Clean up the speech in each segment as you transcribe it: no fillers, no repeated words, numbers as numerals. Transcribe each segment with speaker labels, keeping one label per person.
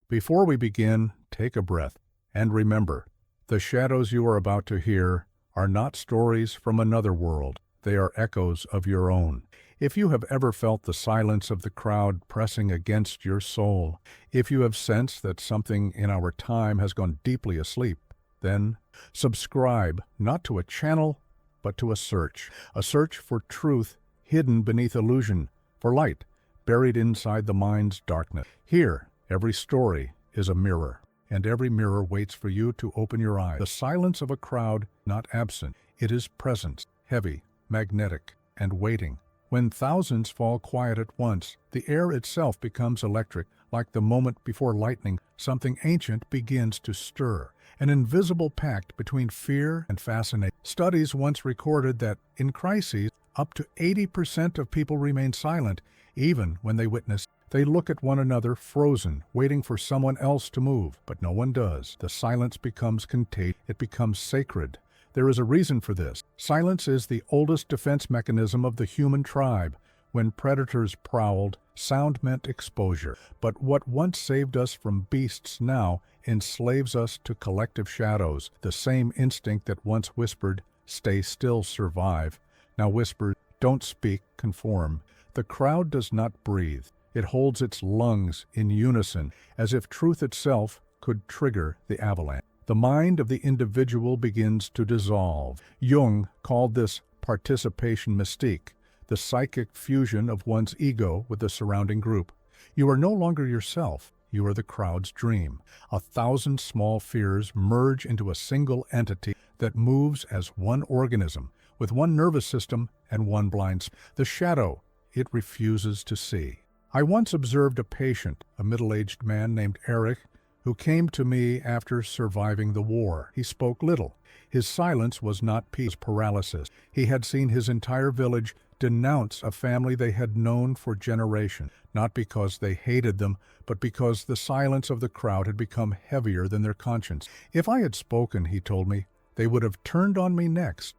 Speaker 1: Before we begin, take a breath and remember, the shadows you are about to hear are not stories from another world. They are echoes of your own. If you have ever felt the silence of the crowd pressing against your soul, if you have sensed that something in our time has gone deeply asleep, then subscribe not to a channel, but to a search for truth hidden beneath illusion, for light buried inside the mind's darkness. Here, every story is a mirror, and every mirror waits for you to open your eyes. The silence of a crowd, not absent, it is present, heavy, magnetic, and waiting. When thousands fall quiet at once, the air itself becomes electric. Like the moment before lightning, something ancient begins to stir, an invisible pact between fear and fascination. Studies once recorded that, in crises, up to 80% of people remain silent, even when they witness. They look at one another, frozen, waiting for someone else to move, but no one does. The silence becomes contagious. It becomes sacred. There is a reason for this. Silence is the oldest defense mechanism of the human tribe. When predators prowled, sound meant exposure. But what once saved us from beasts now enslaves us to collective shadows. The same instinct that once whispered, "Stay still, survive," now whispers, "Don't speak, conform." The crowd does not breathe. It holds its lungs in unison, as if truth itself could trigger the avalanche. The mind of the individual begins to dissolve. Jung called this participation mystique, the psychic fusion of one's ego with the surrounding group. You are no longer yourself. You are the crowd's dream. 1,000 small fears merge into a single entity that moves as one organism, with one nervous system and one blind spot. The shadow it refuses to see. I once observed a patient, a middle-aged man named Eric, who came to me after surviving the war. He spoke little. His silence was not peace, paralysis. He had seen his entire village denounce a family they had known for generations, not because they hated them, but because the silence of the crowd had become heavier than their conscience. If I had spoken, he told me, they would have turned on me next.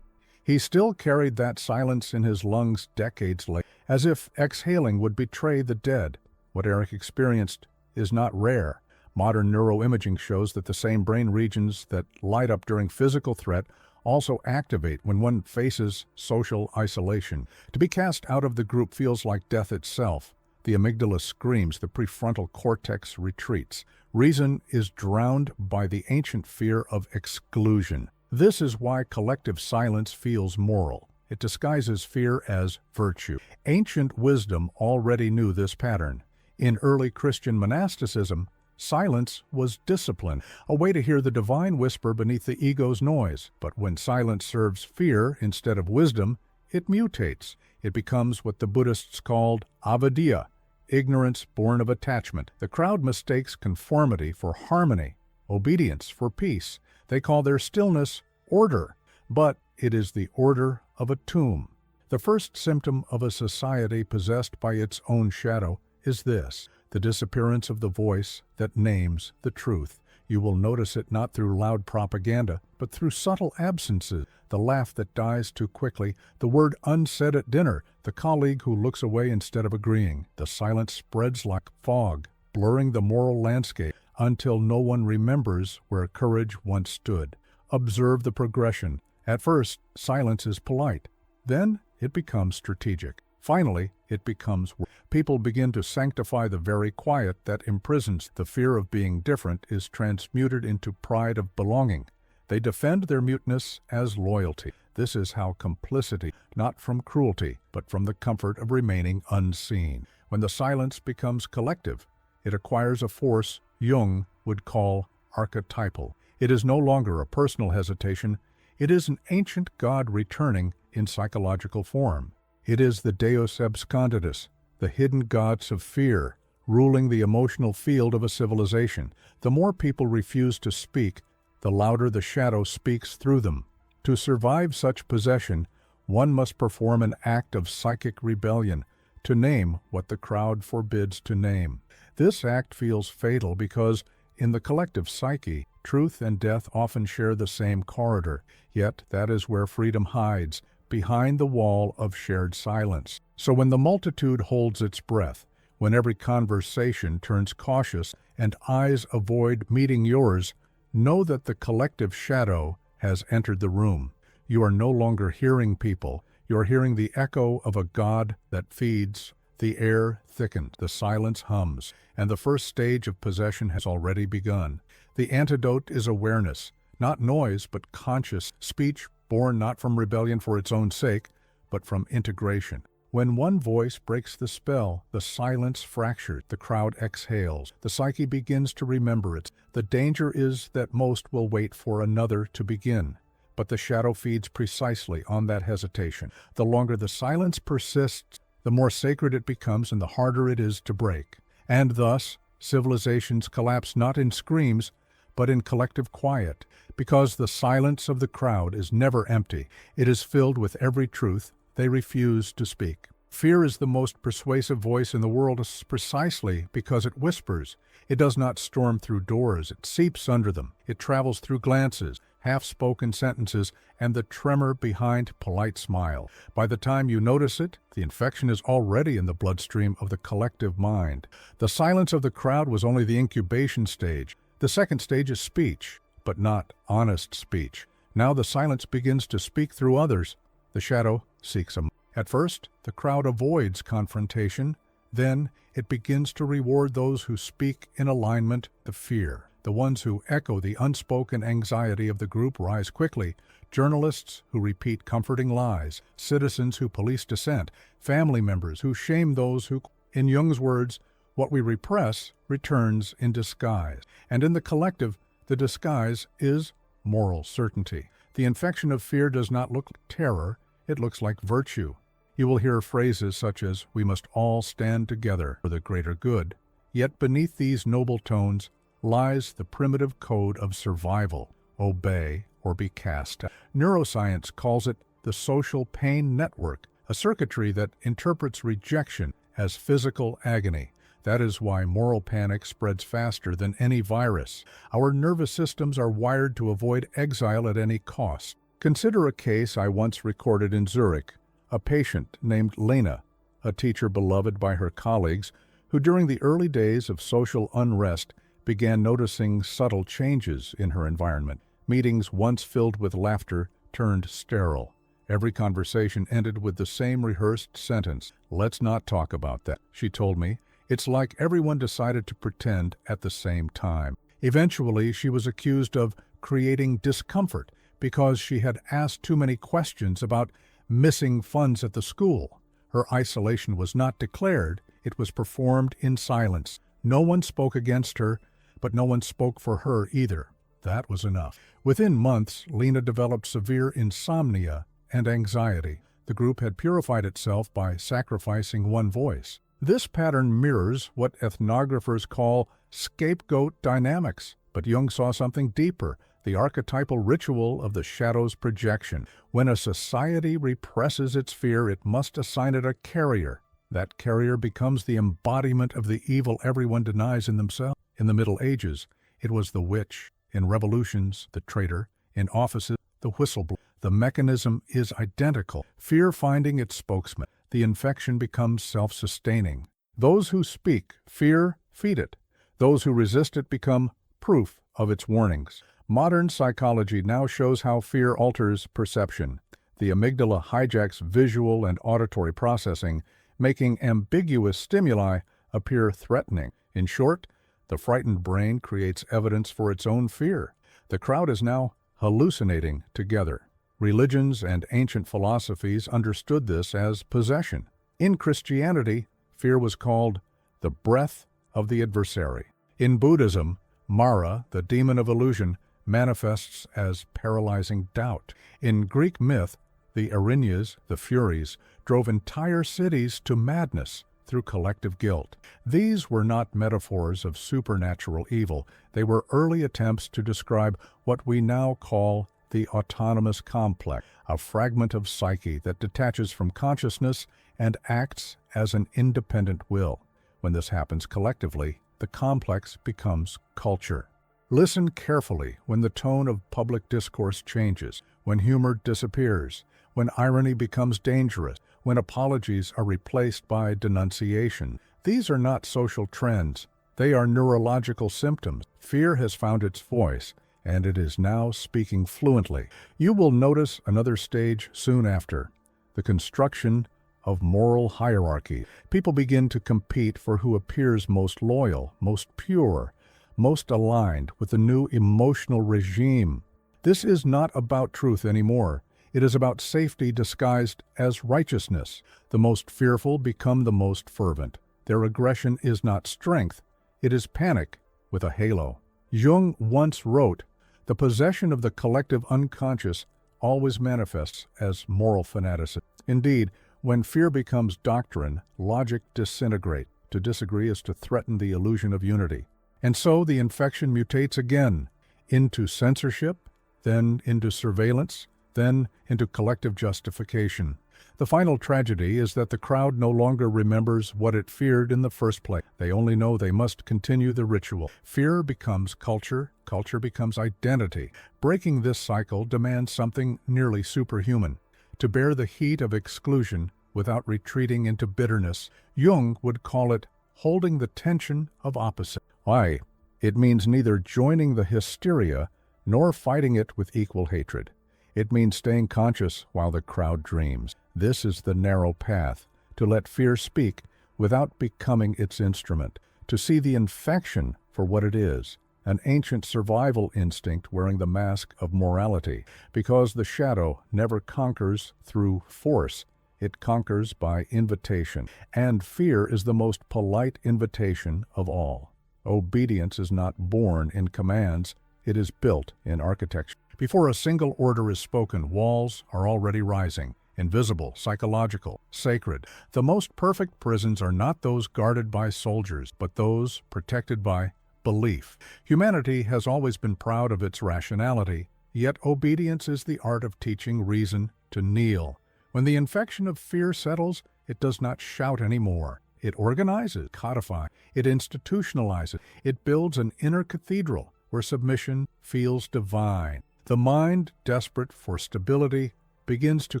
Speaker 1: He still carried that silence in his lungs decades later, as if exhaling would betray the dead. What Eric experienced is not rare. Modern neuroimaging shows that the same brain regions that light up during physical threat also activate when one faces social isolation. To be cast out of the group feels like death itself. The amygdala screams, the prefrontal cortex retreats. Reason is drowned by the ancient fear of exclusion. This is why collective silence feels moral. It disguises fear as virtue. Ancient wisdom already knew this pattern. In early Christian monasticism, silence was discipline, a way to hear the divine whisper beneath the ego's noise. But when silence serves fear instead of wisdom, it mutates. It becomes what the Buddhists called avidya, ignorance born of attachment. The crowd mistakes conformity for harmony, obedience for peace. They call their stillness order, but it is the order of a tomb. The first symptom of a society possessed by its own shadow is this: the disappearance of the voice that names the truth. You will notice it not through loud propaganda, but through subtle absences, the laugh that dies too quickly, the word unsaid at dinner, the colleague who looks away instead of agreeing. The silence spreads like fog, blurring the moral landscape until no one remembers where courage once stood. Observe the progression. At first, silence is polite. Then it becomes strategic. Finally, it becomes work. People begin to sanctify the very quiet that imprisons. The fear of being different is transmuted into pride of belonging. They defend their muteness as loyalty. This is how complicity, not from cruelty, but from the comfort of remaining unseen. When the silence becomes collective, it acquires a force Jung would call archetypal. It is no longer a personal hesitation. It is an ancient God returning in psychological form. It is the Deus absconditus, the hidden gods of fear, ruling the emotional field of a civilization. The more people refuse to speak, the louder the shadow speaks through them. To survive such possession, one must perform an act of psychic rebellion, to name what the crowd forbids to name. This act feels fatal because, in the collective psyche, truth and death often share the same corridor, yet that is where freedom hides, behind the wall of shared silence. So when the multitude holds its breath, when every conversation turns cautious and eyes avoid meeting yours, know that the collective shadow has entered the room. You are no longer hearing people. You are hearing the echo of a God that feeds. The air thickened, the silence hums, and the first stage of possession has already begun. The antidote is awareness, not noise, but conscious speech born not from rebellion for its own sake, but from integration. When one voice breaks the spell, the silence fractures, the crowd exhales, the psyche begins to remember it. The danger is that most will wait for another to begin. But the shadow feeds precisely on that hesitation. The longer the silence persists, the more sacred it becomes and the harder it is to break. And thus, civilizations collapse not in screams, but in collective quiet, because the silence of the crowd is never empty. It is filled with every truth they refuse to speak. Fear is the most persuasive voice in the world precisely because it whispers. It does not storm through doors, it seeps under them. It travels through glances, half-spoken sentences, and the tremor behind polite smile. By the time you notice it, the infection is already in the bloodstream of the collective mind. The silence of the crowd was only the incubation stage. The second stage is speech, but not honest speech. Now the silence begins to speak through others. The shadow seeks a. At first, the crowd avoids confrontation. Then, it begins to reward those who speak in alignment to fear. The ones who echo the unspoken anxiety of the group rise quickly. Journalists who repeat comforting lies, citizens who police dissent, family members who shame those who, in Jung's words, what we repress returns in disguise. And in the collective, the disguise is moral certainty. The infection of fear does not look like terror, it looks like virtue. You will hear phrases such as, "We must all stand together for the greater good." Yet beneath these noble tones lies the primitive code of survival: obey or be cast out. Neuroscience calls it the social pain network, a circuitry that interprets rejection as physical agony. That is why moral panic spreads faster than any virus. Our nervous systems are wired to avoid exile at any cost. Consider a case I once recorded in Zurich, a patient named Lena, a teacher beloved by her colleagues, who during the early days of social unrest began noticing subtle changes in her environment. Meetings once filled with laughter turned sterile. Every conversation ended with the same rehearsed sentence, "Let's not talk about that," she told me. It's like everyone decided to pretend at the same time. Eventually, she was accused of creating discomfort because she had asked too many questions about missing funds at the school. Her isolation was not declared, it was performed in silence. No one spoke against her, but no one spoke for her either. That was enough. Within months, Lena developed severe insomnia and anxiety. The group had purified itself by sacrificing one voice. This pattern mirrors what ethnographers call scapegoat dynamics, but Jung saw something deeper, the archetypal ritual of the shadow's projection. When a society represses its fear, it must assign it a carrier. That carrier becomes the embodiment of the evil everyone denies in themselves. In the Middle Ages, it was the witch. In revolutions, the traitor. In offices, the whistleblower. The mechanism is identical. Fear finding its spokesman. The infection becomes self-sustaining. Those who speak fear feed it. Those who resist it become proof of its warnings. Modern psychology now shows how fear alters perception. The amygdala hijacks visual and auditory processing, making ambiguous stimuli appear threatening. In short, the frightened brain creates evidence for its own fear. The crowd is now hallucinating together. Religions and ancient philosophies understood this as possession. In Christianity, fear was called the breath of the adversary. In Buddhism, Mara, the demon of illusion, manifests as paralyzing doubt. In Greek myth, the Erinyes, the Furies, drove entire cities to madness through collective guilt. These were not metaphors of supernatural evil. They were early attempts to describe what we now call the autonomous complex, a fragment of psyche that detaches from consciousness and acts as an independent will. When this happens collectively, the complex becomes culture. Listen carefully when the tone of public discourse changes, when humor disappears, when irony becomes dangerous, when apologies are replaced by denunciation. These are not social trends. They are neurological symptoms. Fear has found its voice, and it is now speaking fluently. You will notice another stage soon after, the construction of moral hierarchy. People begin to compete for who appears most loyal, most pure, most aligned with the new emotional regime. This is not about truth anymore. It is about safety disguised as righteousness. The most fearful become the most fervent. Their aggression is not strength, it is panic with a halo. Jung once wrote, "The possession of the collective unconscious always manifests as moral fanaticism." Indeed, when fear becomes doctrine, logic disintegrates. To disagree is to threaten the illusion of unity. And so the infection mutates again into censorship, then into surveillance, then into collective justification. The final tragedy is that the crowd no longer remembers what it feared in the first place. They only know they must continue the ritual. Fear becomes culture, culture becomes identity. Breaking this cycle demands something nearly superhuman. To bear the heat of exclusion without retreating into bitterness, Jung would call it holding the tension of opposite. Why? It means neither joining the hysteria nor fighting it with equal hatred. It means staying conscious while the crowd dreams. This is the narrow path, to let fear speak without becoming its instrument, to see the infection for what it is, an ancient survival instinct wearing the mask of morality, because the shadow never conquers through force. It conquers by invitation, and fear is the most polite invitation of all. Obedience is not born in commands, it is built in architecture. Before a single order is spoken, walls are already rising. Invisible, psychological, sacred. The most perfect prisons are not those guarded by soldiers, but those protected by belief. Humanity has always been proud of its rationality, yet obedience is the art of teaching reason to kneel. When the infection of fear settles, it does not shout anymore. It organizes, codifies, it institutionalizes, it builds an inner cathedral where submission feels divine. The mind, desperate for stability, begins to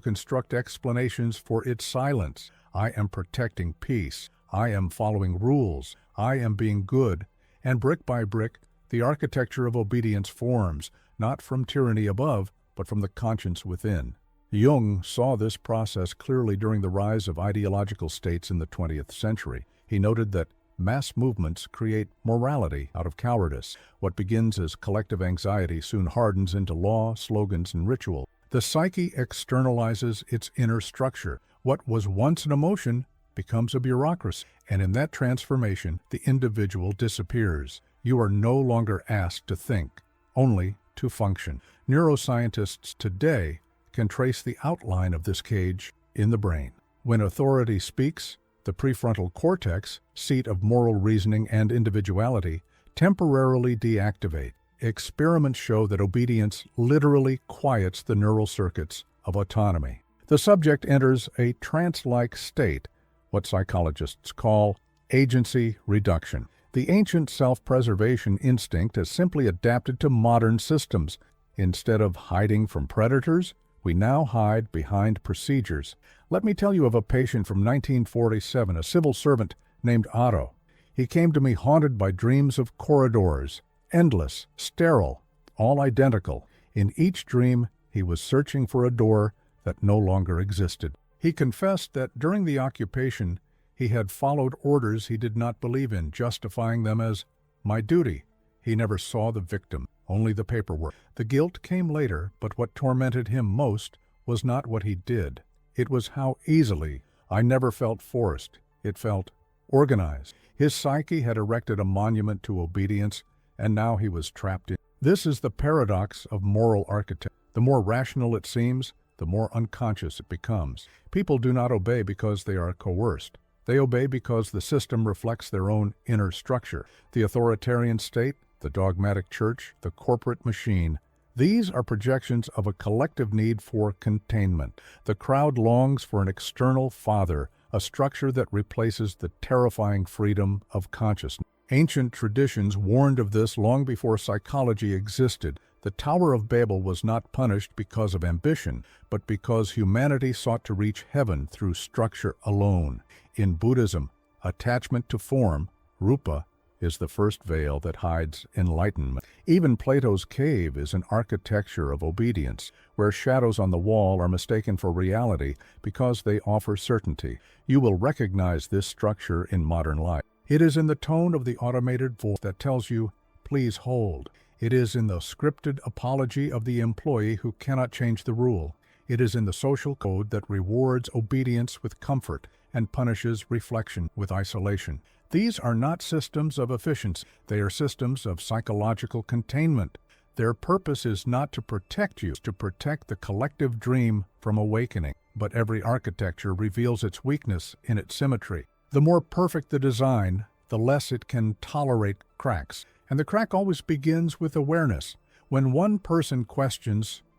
Speaker 1: construct explanations for its silence. I am protecting peace. I am following rules. I am being good. And brick by brick, the architecture of obedience forms, not from tyranny above, but from the conscience within. Jung saw this process clearly during the rise of ideological states in the 20th century. He noted that mass movements create morality out of cowardice. What begins as collective anxiety soon hardens into law, slogans, and ritual. The psyche externalizes its inner structure. What was once an emotion becomes a bureaucracy, and in that transformation, the individual disappears. You are no longer asked to think, only to function. Neuroscientists today can trace the outline of this cage in the brain. When authority speaks, the prefrontal cortex, seat of moral reasoning and individuality, temporarily deactivate. Experiments show that obedience literally quiets the neural circuits of autonomy. The subject enters a trance-like state, what psychologists call agency reduction. The ancient self-preservation instinct has simply adapted to modern systems. Instead of hiding from predators, we now hide behind procedures. Let me tell you of a patient from 1947, a civil servant named Otto. He came to me haunted by dreams of corridors, endless, sterile, all identical. In each dream, he was searching for a door that no longer existed. He confessed that during the occupation, he had followed orders he did not believe in, justifying them as my duty. He never saw the victim, only the paperwork. The guilt came later, but what tormented him most was not what he did. It was how easily. I never felt forced. It felt organized. His psyche had erected a monument to obedience, and now he was trapped in. This is the paradox of moral architecture. The more rational it seems, the more unconscious it becomes. People do not obey because they are coerced. They obey because the system reflects their own inner structure. The authoritarian state, the dogmatic church, the corporate machine. These are projections of a collective need for containment. The crowd longs for an external father, a structure that replaces the terrifying freedom of consciousness. Ancient traditions warned of this long before psychology existed. The Tower of Babel was not punished because of ambition, but because humanity sought to reach heaven through structure alone. In Buddhism, Attachment to form, rupa, is the first veil that hides enlightenment. Even Plato's cave is an architecture of obedience, where shadows on the wall are mistaken for reality because they offer certainty. You will recognize this structure in modern life. It is in the tone of the automated voice that tells you, "Please hold." It is in the scripted apology of the employee who cannot change the rule. It is in the social code that rewards obedience with comfort and punishes reflection with isolation. These are not systems of efficiency. They are systems of psychological containment. Their purpose is not to protect you, to protect the collective dream from awakening. But every architecture reveals its weakness in its symmetry. The more perfect the design, the less it can tolerate cracks. And the crack always begins with awareness. When one person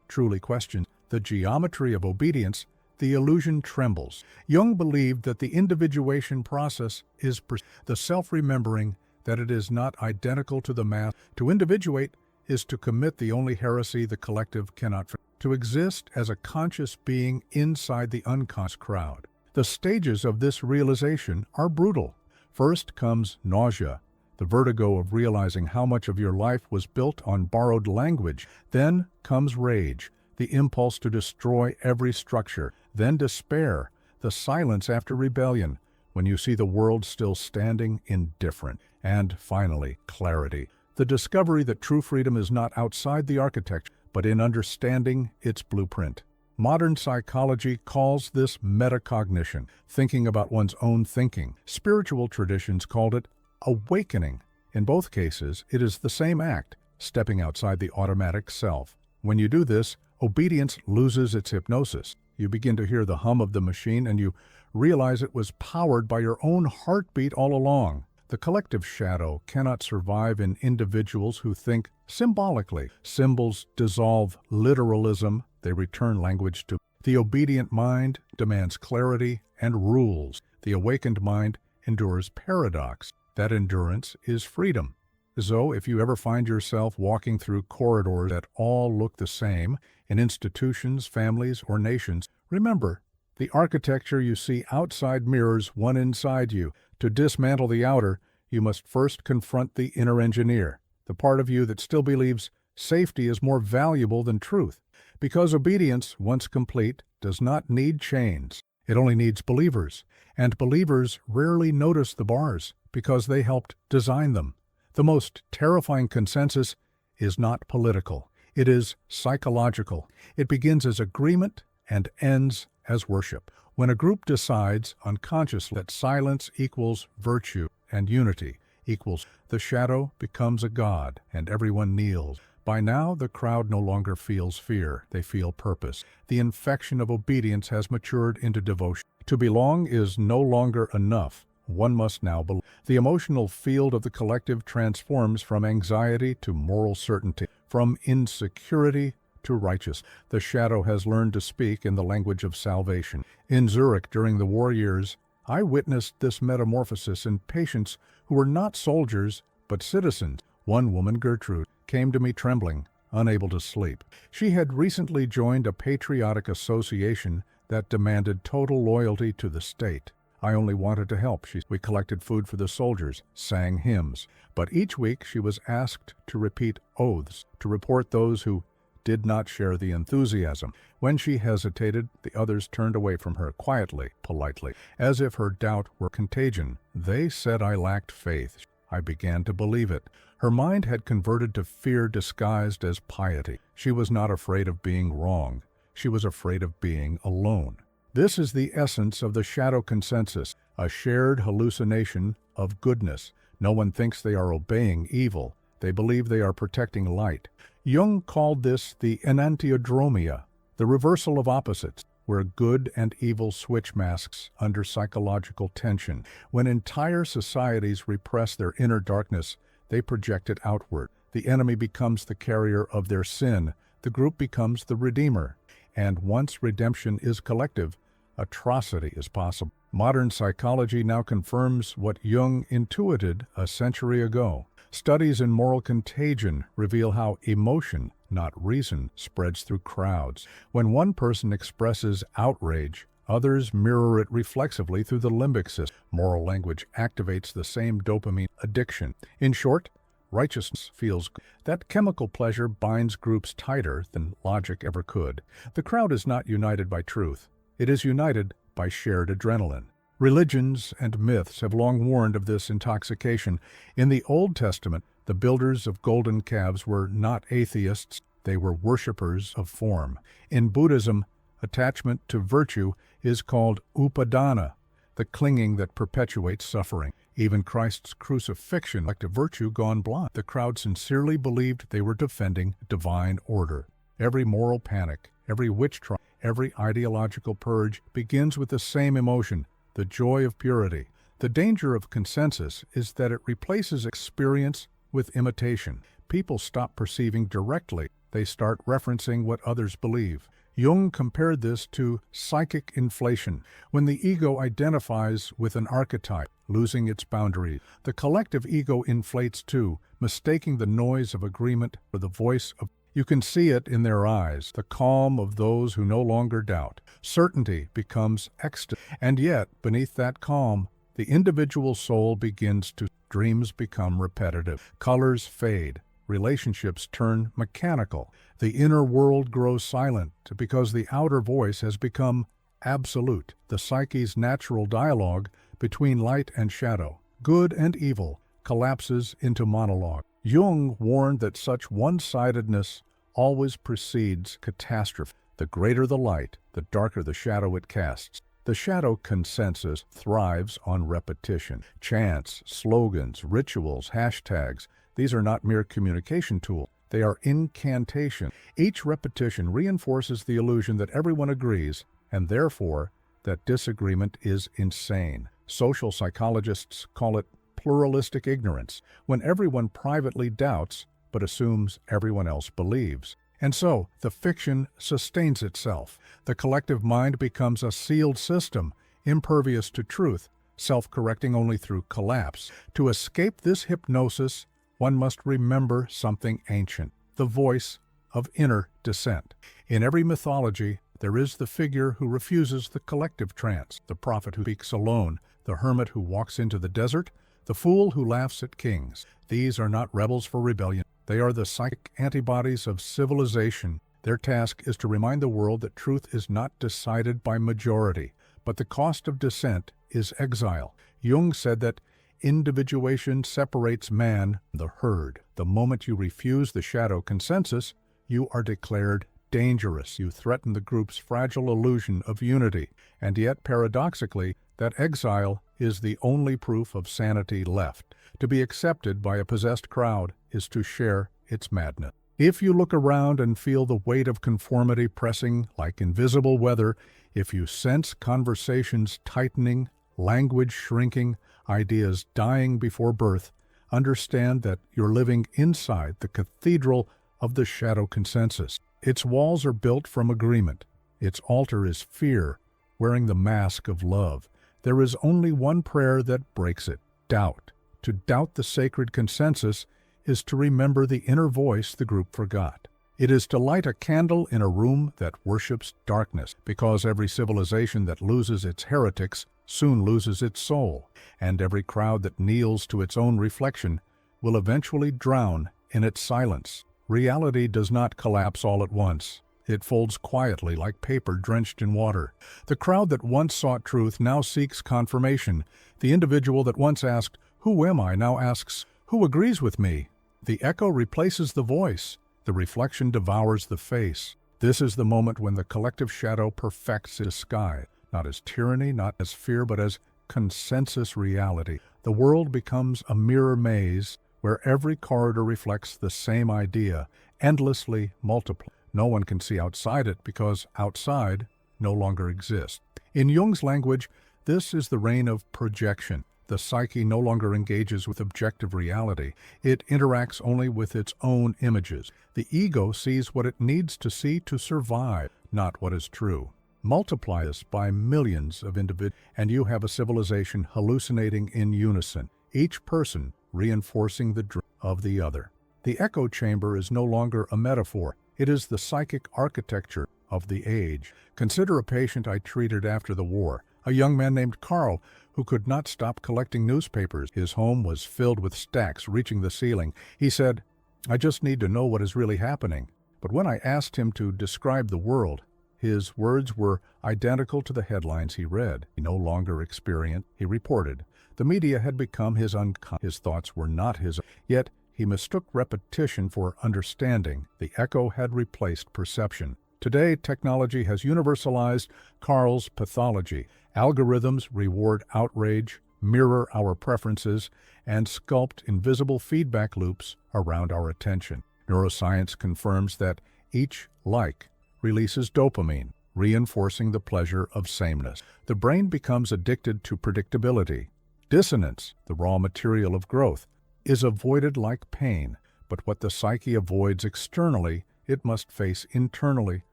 Speaker 1: truly questions, the geometry of obedience, the illusion trembles. Jung believed that the individuation process is the self-remembering that it is not identical to the mass. To individuate is to commit the only heresy the collective cannot forgive. To exist as a conscious being inside the unconscious crowd. The stages of this realization are brutal. First comes nausea, the vertigo of realizing how much of your life was built on borrowed language. Then comes rage, the impulse to destroy every structure. Then despair, the silence after rebellion, when you see the world still standing indifferent. And finally, clarity, the discovery that true freedom is not outside the architecture, but in understanding its blueprint. Modern psychology calls this metacognition, thinking about one's own thinking. Spiritual traditions called it awakening. In both cases, it is the same act, stepping outside the automatic self. When you do this, obedience loses its hypnosis. You begin to hear the hum of the machine and you realize it was powered by your own heartbeat all along. The collective shadow cannot survive in individuals who think symbolically. Symbols dissolve literalism, they return language to. The obedient mind demands clarity and rules. The awakened mind endures paradox. That endurance is freedom. So if you ever find yourself walking through corridors that all look the same, in institutions, families, or nations, remember, the architecture you see outside mirrors one inside you. To dismantle the outer, you must first confront the inner engineer, the part of you that still believes safety is more valuable than truth. Because obedience, once complete, does not need chains. It only needs believers. And believers rarely notice the bars because they helped design them. The most terrifying consensus is not political. It is psychological. It begins as agreement and ends as worship. When a group decides unconsciously that silence equals virtue and unity equals, the shadow becomes a god and everyone kneels. By now, the crowd no longer feels fear. They feel purpose. The infection of obedience has matured into devotion. To belong is no longer enough. One must now belong. The emotional field of the collective transforms from anxiety to moral certainty, from insecurity to righteousness. The shadow has learned to speak in the language of salvation. In Zurich during the war years, I witnessed this metamorphosis in patients who were not soldiers but citizens. One woman, Gertrude, came to me trembling, unable to sleep. She had recently joined a patriotic association that demanded total loyalty to the state. I only wanted to help. We collected food for the soldiers, sang hymns. But each week she was asked to repeat oaths, to report those who did not share the enthusiasm. When she hesitated, the others turned away from her quietly, politely, as if her doubt were contagion. They said I lacked faith. I began to believe it. Her mind had converted to fear disguised as piety. She was not afraid of being wrong. She was afraid of being alone. This is the essence of the shadow consensus, a shared hallucination of goodness. No one thinks they are obeying evil. They believe they are protecting light. Jung called this the enantiodromia, the reversal of opposites, where good and evil switch masks under psychological tension. When entire societies repress their inner darkness, they project it outward. The enemy becomes the carrier of their sin. The group becomes the redeemer. And once redemption is collective, atrocity is possible. Modern psychology now confirms what Jung intuited a century ago. Studies in moral contagion reveal how emotion, not reason, spreads through crowds. When one person expresses outrage, Others mirror it reflexively through the limbic system. Moral language activates the same dopamine addiction. In short, righteousness feels good. That chemical pleasure binds groups tighter than logic ever could. The crowd is not united by truth. It is united by shared adrenaline. Religions and myths have long warned of this intoxication. In the Old Testament, the builders of golden calves were not atheists, they were worshippers of form. In Buddhism, attachment to virtue is called upadana, the clinging that perpetuates suffering. Even Christ's crucifixion like a virtue gone blind. The crowd sincerely believed they were defending divine order. Every moral panic, every witch trial, every ideological purge begins with the same emotion, the joy of purity. The danger of consensus is that it replaces experience with imitation. People stop perceiving directly. They start referencing what others believe. Jung compared this to psychic inflation. When the ego identifies with an archetype, losing its boundaries, the collective ego inflates too, mistaking the noise of agreement for the voice of. You can see it in their eyes, the calm of those who no longer doubt. Certainty becomes ecstasy. And yet, beneath that calm, the individual soul begins to. Dreams become repetitive. Colors fade. Relationships turn mechanical. The inner world grows silent because the outer voice has become absolute. The psyche's natural dialogue between light and shadow, good and evil, collapses into monologue. Jung warned that such one-sidedness always precedes catastrophe. The greater the light, the darker the shadow it casts. The shadow consensus thrives on repetition. Chants, slogans, rituals, hashtags, these are not mere communication tools. They are incantation. Each repetition reinforces the illusion that everyone agrees, and therefore that disagreement is insane. Social psychologists call it pluralistic ignorance, when everyone privately doubts but assumes everyone else believes. And so, the fiction sustains itself. The collective mind becomes a sealed system, impervious to truth, self-correcting only through collapse. To escape this hypnosis, one must remember something ancient, the voice of inner dissent. In every mythology, there is the figure who refuses the collective trance, the prophet who speaks alone, the hermit who walks into the desert, the fool who laughs at kings. These are not rebels for rebellion. They are the psychic antibodies of civilization. Their task is to remind the world that truth is not decided by majority, but the cost of dissent is exile. Jung said that individuation separates man from the herd. The moment you refuse the shadow consensus, you are declared dangerous. You threaten the group's fragile illusion of unity. And yet, paradoxically, that exile is the only proof of sanity left. To be accepted by a possessed crowd is to share its madness. If you look around and feel the weight of conformity pressing like invisible weather, if you sense conversations tightening, language shrinking, ideas dying before birth, understand that you're living inside the cathedral of the shadow consensus. Its walls are built from agreement. Its altar is fear, wearing the mask of love. There is only one prayer that breaks it: doubt. To doubt the sacred consensus is to remember the inner voice the group forgot. It is to light a candle in a room that worships darkness, because every civilization that loses its heretics soon loses its soul, and every crowd that kneels to its own reflection will eventually drown in its silence. Reality does not collapse all at once. It folds quietly like paper drenched in water. The crowd that once sought truth now seeks confirmation. The individual that once asked, "Who am I?" now asks, "Who agrees with me?" The echo replaces the voice. The reflection devours the face. This is the moment when the collective shadow perfects its sky, not as tyranny, not as fear, but as consensus reality. The world becomes a mirror maze where every corridor reflects the same idea, endlessly multiplied. No one can see outside it because outside no longer exists. In Jung's language, this is the reign of projection. The psyche no longer engages with objective reality. It interacts only with its own images. The ego sees what it needs to see to survive, not what is true. Multiply this by millions of individuals, and you have a civilization hallucinating in unison, each person reinforcing the dream of the other. The echo chamber is no longer a metaphor. It is the psychic architecture of the age. Consider a patient I treated after the war, a young man named Carl, who could not stop collecting newspapers. His home was filled with stacks reaching the ceiling. He said, "I just need to know what is really happening." But when I asked him to describe the world, his words were identical to the headlines he read. He no longer experienced, he reported. The media had become his unconscious. His thoughts were not his own. Yet he mistook repetition for understanding. The echo had replaced perception. Today, technology has universalized Carl's pathology. Algorithms reward outrage, mirror our preferences, and sculpt invisible feedback loops around our attention. Neuroscience confirms that each like releases dopamine, reinforcing the pleasure of sameness. The brain becomes addicted to predictability. Dissonance, the raw material of growth, is avoided like pain, but what the psyche avoids externally, it must face internally.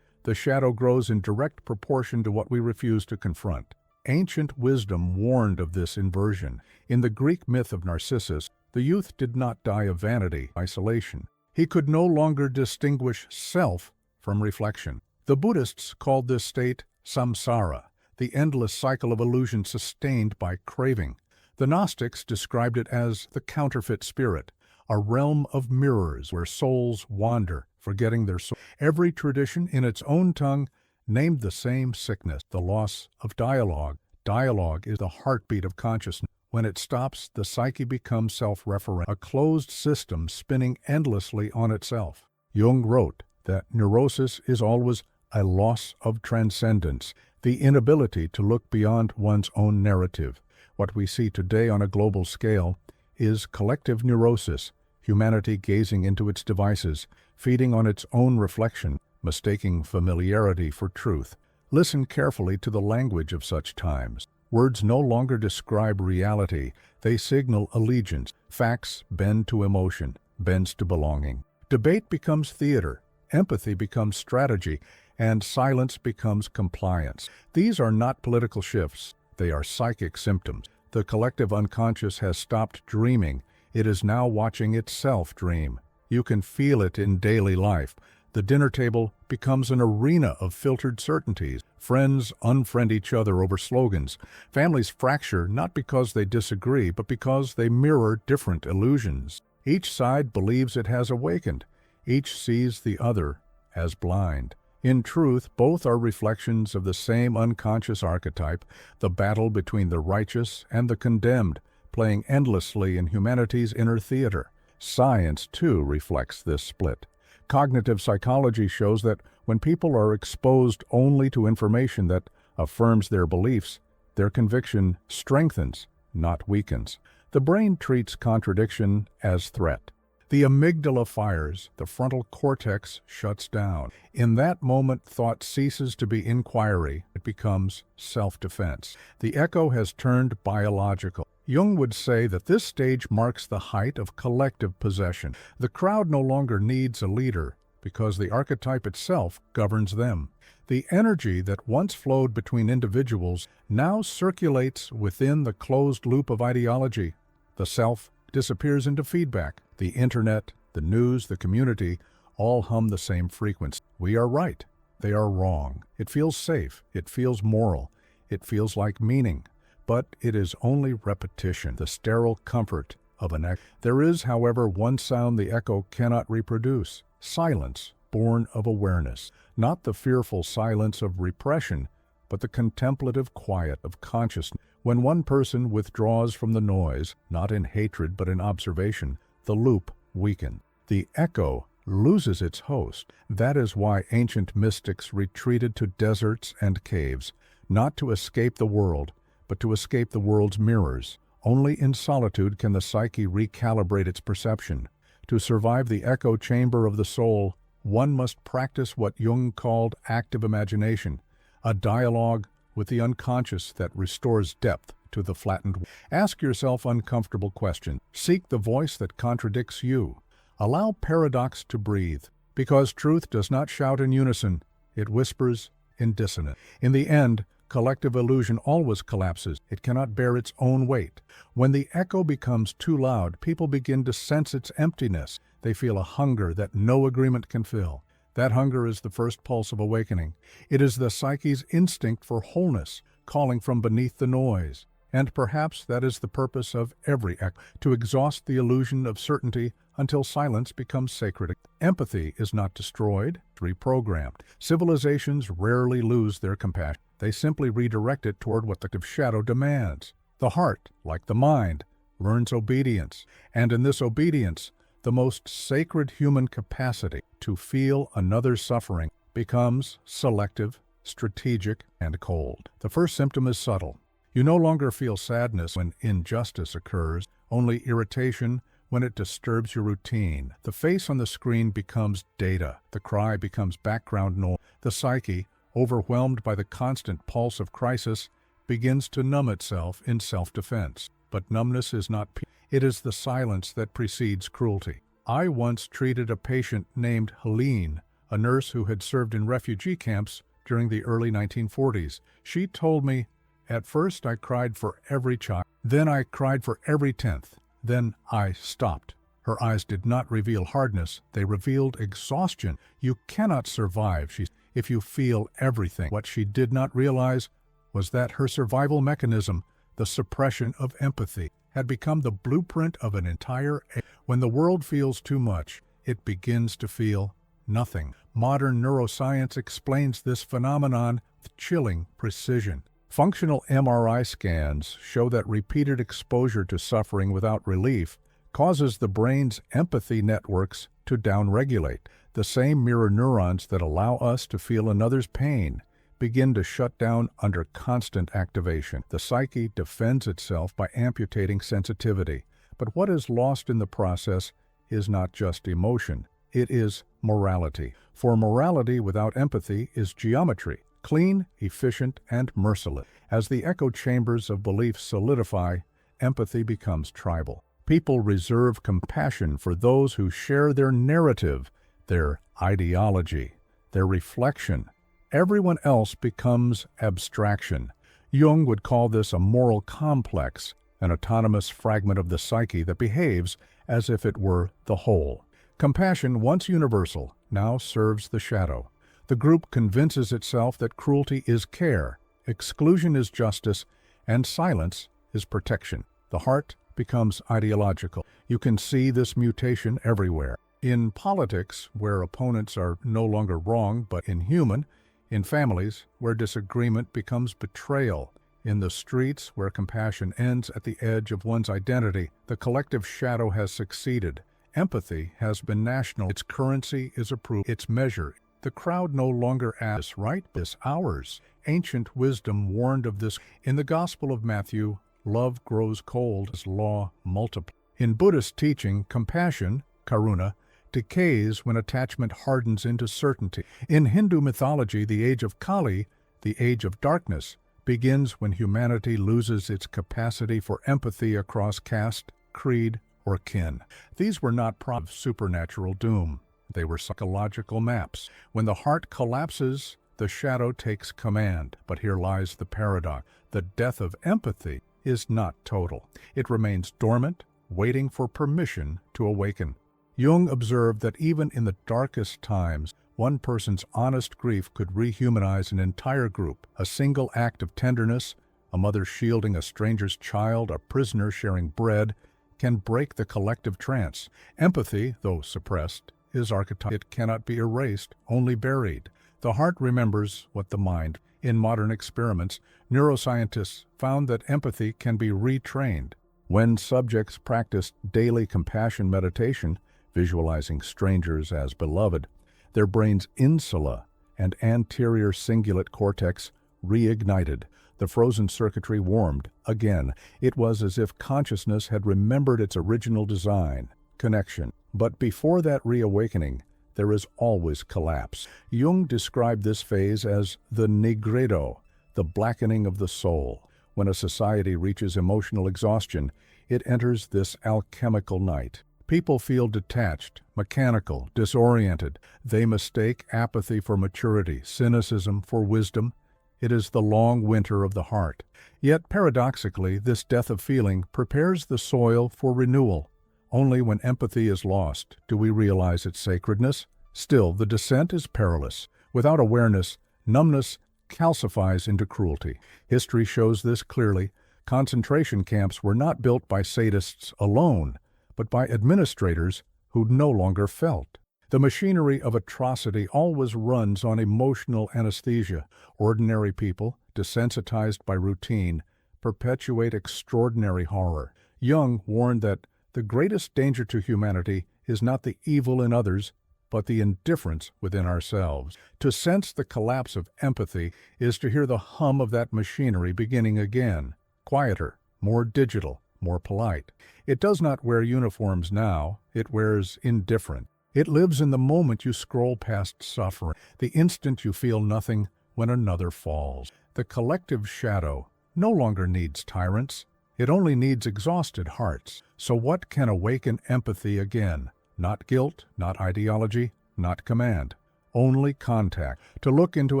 Speaker 1: The shadow grows in direct proportion to what we refuse to confront. Ancient wisdom warned of this inversion. In the Greek myth of Narcissus, the youth did not die of vanity, isolation. He could no longer distinguish self from reflection. The Buddhists called this state samsara, the endless cycle of illusion sustained by craving. The Gnostics described it as the counterfeit spirit, a realm of mirrors where souls wander, forgetting their soul. Every tradition, in its own tongue, named the same sickness, the loss of dialogue. Dialogue is the heartbeat of consciousness. When it stops, the psyche becomes self-referent, a closed system spinning endlessly on itself. Jung wrote that neurosis is always a loss of transcendence, the inability to look beyond one's own narrative. What we see today on a global scale is collective neurosis, humanity gazing into its devices, feeding on its own reflection, mistaking familiarity for truth. Listen carefully to the language of such times. Words no longer describe reality, they signal allegiance. Facts bend to emotion, bends to belonging. Debate becomes theater, empathy becomes strategy, and silence becomes compliance. These are not political shifts, they are psychic symptoms. The collective unconscious has stopped dreaming. It is now watching itself dream. You can feel it in daily life. The dinner table becomes an arena of filtered certainties. Friends unfriend each other over slogans. Families fracture not because they disagree, but because they mirror different illusions. Each side believes it has awakened. Each sees the other as blind. In truth, both are reflections of the same unconscious archetype, the battle between the righteous and the condemned, playing endlessly in humanity's inner theater. Science, too, reflects this split. Cognitive psychology shows that when people are exposed only to information that affirms their beliefs, their conviction strengthens, not weakens. The brain treats contradiction as threat. The amygdala fires, the frontal cortex shuts down. In that moment, thought ceases to be inquiry, it becomes self-defense. The echo has turned biological. Jung would say that this stage marks the height of collective possession. The crowd no longer needs a leader, because the archetype itself governs them. The energy that once flowed between individuals now circulates within the closed loop of ideology. The self disappears into feedback. The internet, the news, the community, all hum the same frequency. We are right. They are wrong. It feels safe. It feels moral. It feels like meaning. But it is only repetition, the sterile comfort of an echo. There is, however, one sound the echo cannot reproduce. Silence, born of awareness. Not the fearful silence of repression, but the contemplative quiet of consciousness. When one person withdraws from the noise, not in hatred but in observation, the loop weakens. The echo loses its host. That is why ancient mystics retreated to deserts and caves, not to escape the world, but to escape the world's mirrors. Only in solitude can the psyche recalibrate its perception. To survive the echo chamber of the soul, one must practice what Jung called active imagination, a dialogue with the unconscious that restores depth to the flattened. Ask yourself uncomfortable questions. Seek the voice that contradicts you. Allow paradox to breathe, because truth does not shout in unison, it whispers in dissonance. In the end, collective illusion always collapses. It cannot bear its own weight. When the echo becomes too loud, people begin to sense its emptiness. They feel a hunger that no agreement can fill. That hunger is the first pulse of awakening. It is the psyche's instinct for wholeness, calling from beneath the noise. And perhaps that is the purpose of every act, to exhaust the illusion of certainty until silence becomes sacred. Empathy is not destroyed, reprogrammed. Civilizations rarely lose their compassion. They simply redirect it toward what the shadow demands. The heart, like the mind, learns obedience. And in this obedience, the most sacred human capacity to feel another's suffering becomes selective, strategic, and cold. The first symptom is subtle. You no longer feel sadness when injustice occurs, only irritation when it disturbs your routine. The face on the screen becomes data. The cry becomes background noise. The psyche, overwhelmed by the constant pulse of crisis, begins to numb itself in self-defense. But numbness is not peace. It is the silence that precedes cruelty. I once treated a patient named Helene, a nurse who had served in refugee camps during the early 1940s. She told me, "At first I cried for every child. Then I cried for every 10th. Then I stopped." Her eyes did not reveal hardness. They revealed exhaustion. You cannot survive, she said, if you feel everything. What she did not realize was that her survival mechanism, the suppression of empathy, had become the blueprint of an entire age. When the world feels too much, it begins to feel nothing. Modern neuroscience explains this phenomenon with chilling precision. Functional MRI scans show that repeated exposure to suffering without relief causes the brain's empathy networks to downregulate. The same mirror neurons that allow us to feel another's pain begin to shut down under constant activation. The psyche defends itself by amputating sensitivity. But what is lost in the process is not just emotion, it is morality. For morality without empathy is geometry, clean, efficient, and merciless. As the echo chambers of belief solidify, empathy becomes tribal. People reserve compassion for those who share their narrative, their ideology, their reflection. Everyone else becomes abstraction. Jung would call this a moral complex, an autonomous fragment of the psyche that behaves as if it were the whole. Compassion, once universal, now serves the shadow. The group convinces itself that cruelty is care, exclusion is justice, and silence is protection. The heart becomes ideological. You can see this mutation everywhere. In politics, where opponents are no longer wrong but inhuman, in families, where disagreement becomes betrayal, in the streets, where compassion ends at the edge of one's identity, the collective shadow has succeeded. Empathy has been national. Its currency is approved. Its measure. The crowd no longer asks, "Right, this ours." Ancient wisdom warned of this. In the Gospel of Matthew, love grows cold as law multiplies. In Buddhist teaching, compassion, karuna, decays when attachment hardens into certainty. In Hindu mythology, the age of Kali, the age of darkness, begins when humanity loses its capacity for empathy across caste, creed, or kin. These were not props of supernatural doom. They were psychological maps. When the heart collapses, the shadow takes command. But here lies the paradox. The death of empathy is not total. It remains dormant, waiting for permission to awaken. Jung observed that even in the darkest times, one person's honest grief could rehumanize an entire group. A single act of tenderness, a mother shielding a stranger's child, a prisoner sharing bread, can break the collective trance. Empathy, though suppressed, is archetypal. It cannot be erased, only buried. The heart remembers what the mind. In modern experiments, neuroscientists found that empathy can be retrained. When subjects practiced daily compassion meditation, visualizing strangers as beloved, their brain's insula and anterior cingulate cortex reignited. The frozen circuitry warmed again. It was as if consciousness had remembered its original design, connection. But before that reawakening, there is always collapse. Jung described this phase as the nigredo, the blackening of the soul. When a society reaches emotional exhaustion, it enters this alchemical night. People feel detached, mechanical, disoriented. They mistake apathy for maturity, cynicism for wisdom. It is the long winter of the heart. Yet, paradoxically, this death of feeling prepares the soil for renewal. Only when empathy is lost do we realize its sacredness. Still, the descent is perilous. Without awareness, numbness calcifies into cruelty. History shows this clearly. Concentration camps were not built by sadists alone, but by administrators who no longer felt. The machinery of atrocity always runs on emotional anesthesia. Ordinary people, desensitized by routine, perpetuate extraordinary horror. Jung warned that the greatest danger to humanity is not the evil in others, but the indifference within ourselves. To sense the collapse of empathy is to hear the hum of that machinery beginning again, quieter, more digital, more polite. It does not wear uniforms now, it wears indifference. It lives in the moment you scroll past suffering, the instant you feel nothing when another falls. The collective shadow no longer needs tyrants, it only needs exhausted hearts. So what can awaken empathy again? Not guilt, not ideology, not command. Only contact. To look into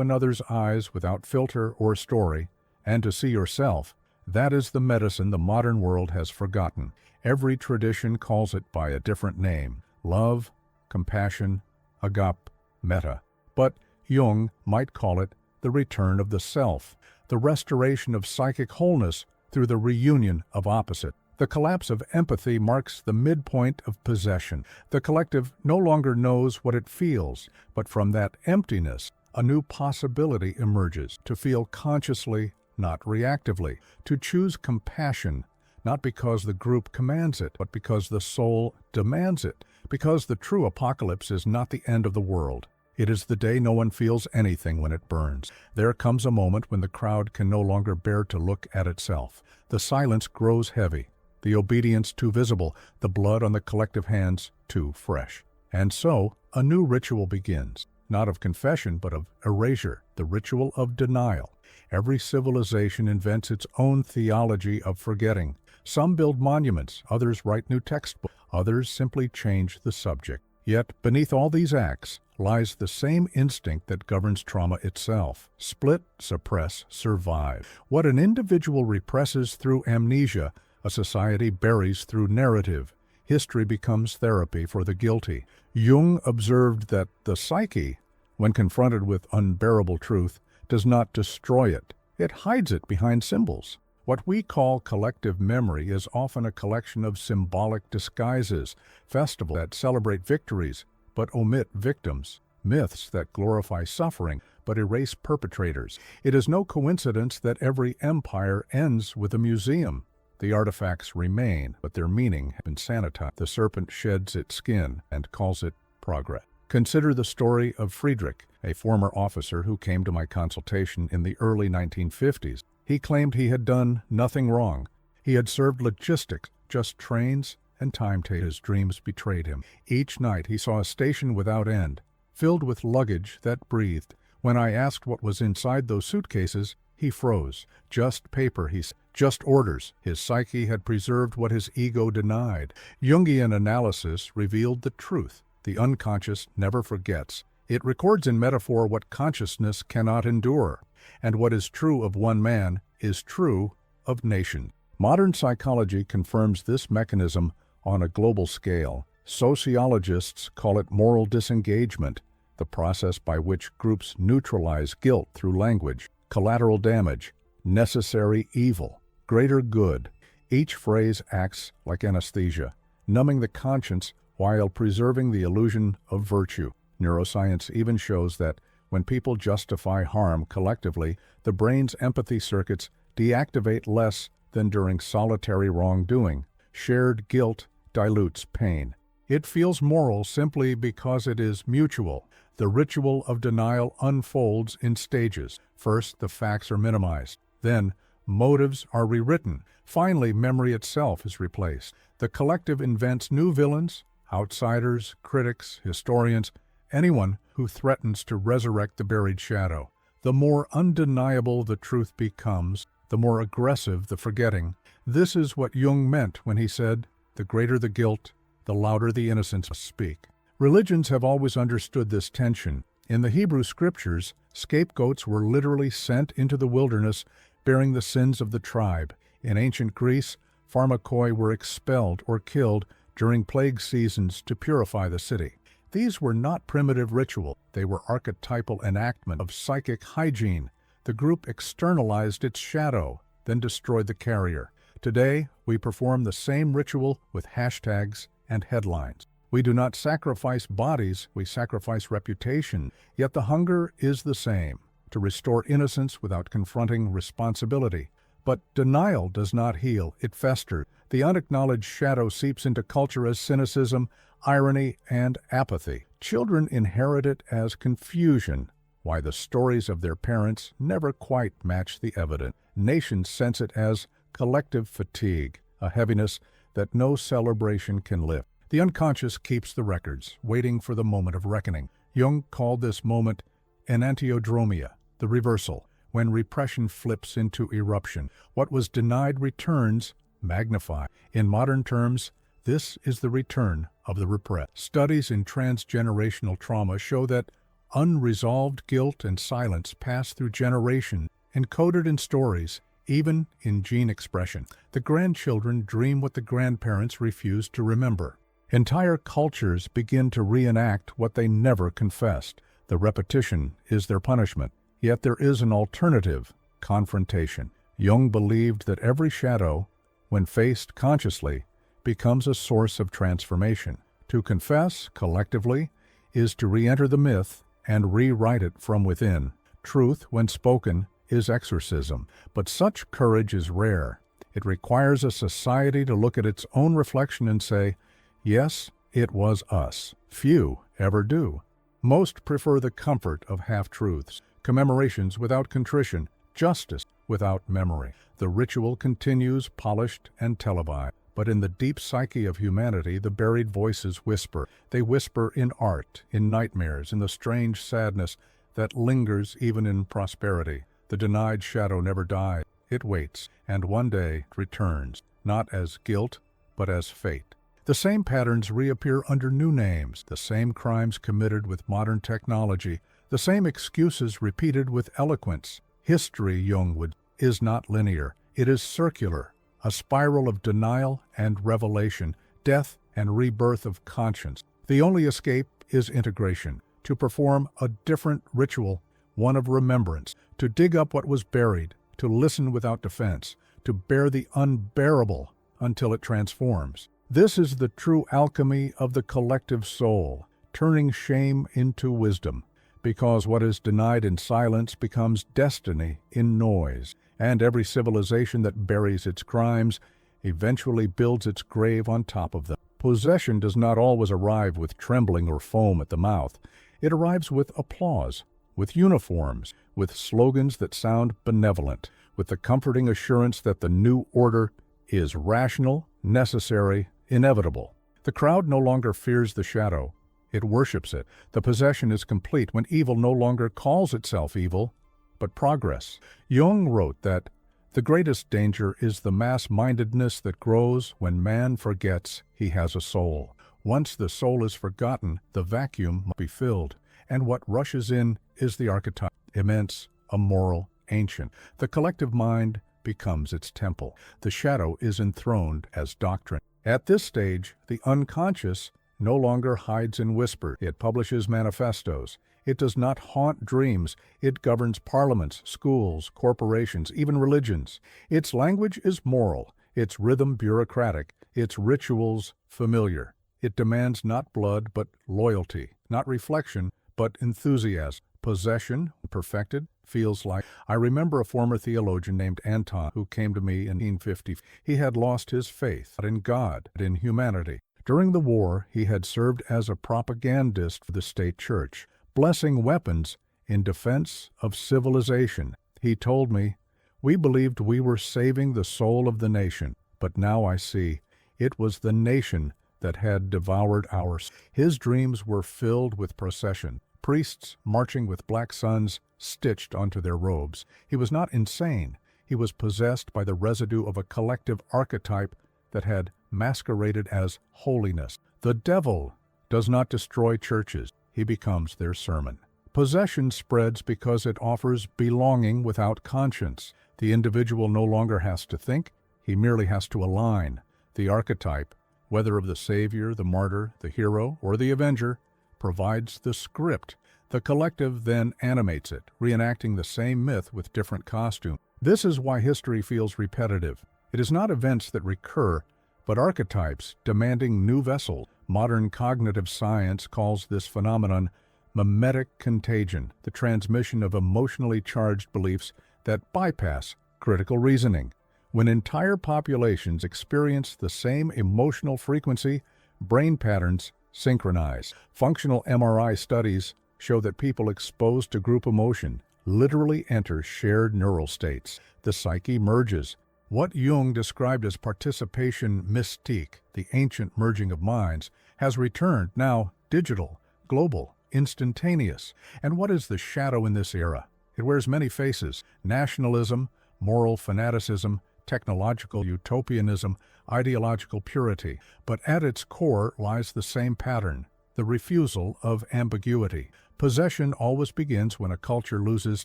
Speaker 1: another's eyes without filter or story, and to see yourself, that is the medicine the modern world has forgotten. Every tradition calls it by a different name. Love, compassion, agape, metta. But Jung might call it the return of the self, the restoration of psychic wholeness through the reunion of opposite. The collapse of empathy marks the midpoint of possession. The collective no longer knows what it feels, but from that emptiness, a new possibility emerges, to feel consciously, not reactively, to choose compassion, not because the group commands it, but because the soul demands it, because the true apocalypse is not the end of the world. It is the day no one feels anything when it burns. There comes a moment when the crowd can no longer bear to look at itself. The silence grows heavy, the obedience too visible, the blood on the collective hands too fresh. And so, a new ritual begins, not of confession but of erasure, the ritual of denial. Every civilization invents its own theology of forgetting. Some build monuments, others write new textbooks, others simply change the subject. Yet, beneath all these acts, lies the same instinct that governs trauma itself. Split, suppress, survive. What an individual represses through amnesia, a society buries through narrative. History becomes therapy for the guilty. Jung observed that the psyche, when confronted with unbearable truth, does not destroy it. It hides it behind symbols. What we call collective memory is often a collection of symbolic disguises, festivals that celebrate victories but omit victims, myths that glorify suffering but erase perpetrators. It is no coincidence that every empire ends with a museum. The artifacts remain, but their meaning has been sanitized. The serpent sheds its skin and calls it progress. Consider the story of Friedrich, a former officer who came to my consultation in the early 1950s. He claimed he had done nothing wrong. He had served logistics, just trains and timetables. His dreams betrayed him. Each night he saw a station without end, filled with luggage that breathed. When I asked what was inside those suitcases, he froze. Just paper, he said. Just orders. His psyche had preserved what his ego denied. Jungian analysis revealed the truth. The unconscious never forgets. It records in metaphor what consciousness cannot endure. And what is true of one man is true of nations. Modern psychology confirms this mechanism on a global scale. Sociologists call it moral disengagement, the process by which groups neutralize guilt through language, collateral damage, necessary evil, greater good. Each phrase acts like anesthesia, numbing the conscience while preserving the illusion of virtue. Neuroscience even shows that when people justify harm collectively, the brain's empathy circuits deactivate less than during solitary wrongdoing. Shared guilt dilutes pain. It feels moral simply because it is mutual. The ritual of denial unfolds in stages. First, the facts are minimized. Then, motives are rewritten. Finally, memory itself is replaced. The collective invents new villains, outsiders, critics, historians, anyone who threatens to resurrect the buried shadow. The more undeniable the truth becomes, the more aggressive the forgetting. This is what Jung meant when he said, "The greater the guilt, the louder the innocents speak." Religions have always understood this tension. In the Hebrew scriptures, scapegoats were literally sent into the wilderness bearing the sins of the tribe. In ancient Greece, pharmakoi were expelled or killed during plague seasons to purify the city. These were not primitive ritual, they were archetypal enactment of psychic hygiene. The group externalized its shadow, then destroyed the carrier. Today, we perform the same ritual with hashtags and headlines. We do not sacrifice bodies, we sacrifice reputation, yet the hunger is the same, to restore innocence without confronting responsibility. But denial does not heal, it festers. The unacknowledged shadow seeps into culture as cynicism, irony, and apathy. Children inherit it as confusion, why the stories of their parents never quite match the evidence. Nations sense it as collective fatigue, a heaviness that no celebration can lift. The unconscious keeps the records, waiting for the moment of reckoning. Jung called this moment enantiodromia, the reversal, when repression flips into eruption. What was denied returns, magnified. In modern terms, this is the return of the repressed. Studies in transgenerational trauma show that unresolved guilt and silence pass through generations, encoded in stories, even in gene expression. The grandchildren dream what the grandparents refused to remember. Entire cultures begin to reenact what they never confessed. The repetition is their punishment. Yet there is an alternative, confrontation. Jung believed that every shadow, when faced consciously, becomes a source of transformation. To confess, collectively, is to re-enter the myth and rewrite it from within. Truth, when spoken, is exorcism. But such courage is rare. It requires a society to look at its own reflection and say, yes, it was us. Few ever do. Most prefer the comfort of half-truths, commemorations without contrition, justice without memory. The ritual continues, polished and televised. But in the deep psyche of humanity, the buried voices whisper. They whisper in art, in nightmares, in the strange sadness that lingers even in prosperity. The denied shadow never dies. It waits, and one day returns, not as guilt, but as fate. The same patterns reappear under new names, the same crimes committed with modern technology, the same excuses repeated with eloquence. History, Jung would, is not linear. It is circular, a spiral of denial and revelation, death and rebirth of conscience. The only escape is integration, to perform a different ritual, one of remembrance, to dig up what was buried, to listen without defense, to bear the unbearable until it transforms. This is the true alchemy of the collective soul, turning shame into wisdom, because what is denied in silence becomes destiny in noise, and every civilization that buries its crimes eventually builds its grave on top of them. Possession does not always arrive with trembling or foam at the mouth. It arrives with applause, with uniforms, with slogans that sound benevolent, with the comforting assurance that the new order is rational, necessary, inevitable. The crowd no longer fears the shadow. It worships it. The possession is complete when evil no longer calls itself evil, but progress. Jung wrote that the greatest danger is the mass-mindedness that grows when man forgets he has a soul. Once the soul is forgotten, the vacuum must be filled, and what rushes in is the archetype, immense, immoral, ancient. The collective mind becomes its temple. The shadow is enthroned as doctrine. At this stage, the unconscious no longer hides in whisper. It publishes manifestos. It does not haunt dreams. It governs parliaments, schools, corporations, even religions. Its language is moral, its rhythm bureaucratic, its rituals familiar. It demands not blood, but loyalty, not reflection, but enthusiasm. Possession, perfected, feels like. I remember a former theologian named Anton who came to me in 1950. He had lost his faith, not in God, but in humanity. During the war, he had served as a propagandist for the state church, blessing weapons in defense of civilization. He told me, "We believed we were saving the soul of the nation, but now I see it was the nation that had devoured ours." His dreams were filled with procession, priests marching with black suns stitched onto their robes. He was not insane. He was possessed by the residue of a collective archetype that had masqueraded as holiness. The devil does not destroy churches. He becomes their sermon. Possession spreads because it offers belonging without conscience. The individual no longer has to think, he merely has to align. The archetype, whether of the savior, the martyr, the hero, or the avenger, provides the script. The collective then animates it, reenacting the same myth with different costumes. This is why history feels repetitive. It is not events that recur, but archetypes demanding new vessels. Modern cognitive science calls this phenomenon mimetic contagion, the transmission of emotionally charged beliefs that bypass critical reasoning. When entire populations experience the same emotional frequency, brain patterns synchronize. Functional MRI studies show that people exposed to group emotion literally enter shared neural states. The psyche merges. What Jung described as participation mystique, the ancient merging of minds, has returned, now digital, global, instantaneous. And what is the shadow in this era? It wears many faces: nationalism, moral fanaticism, technological utopianism, ideological purity. But at its core lies the same pattern: the refusal of ambiguity. Possession always begins when a culture loses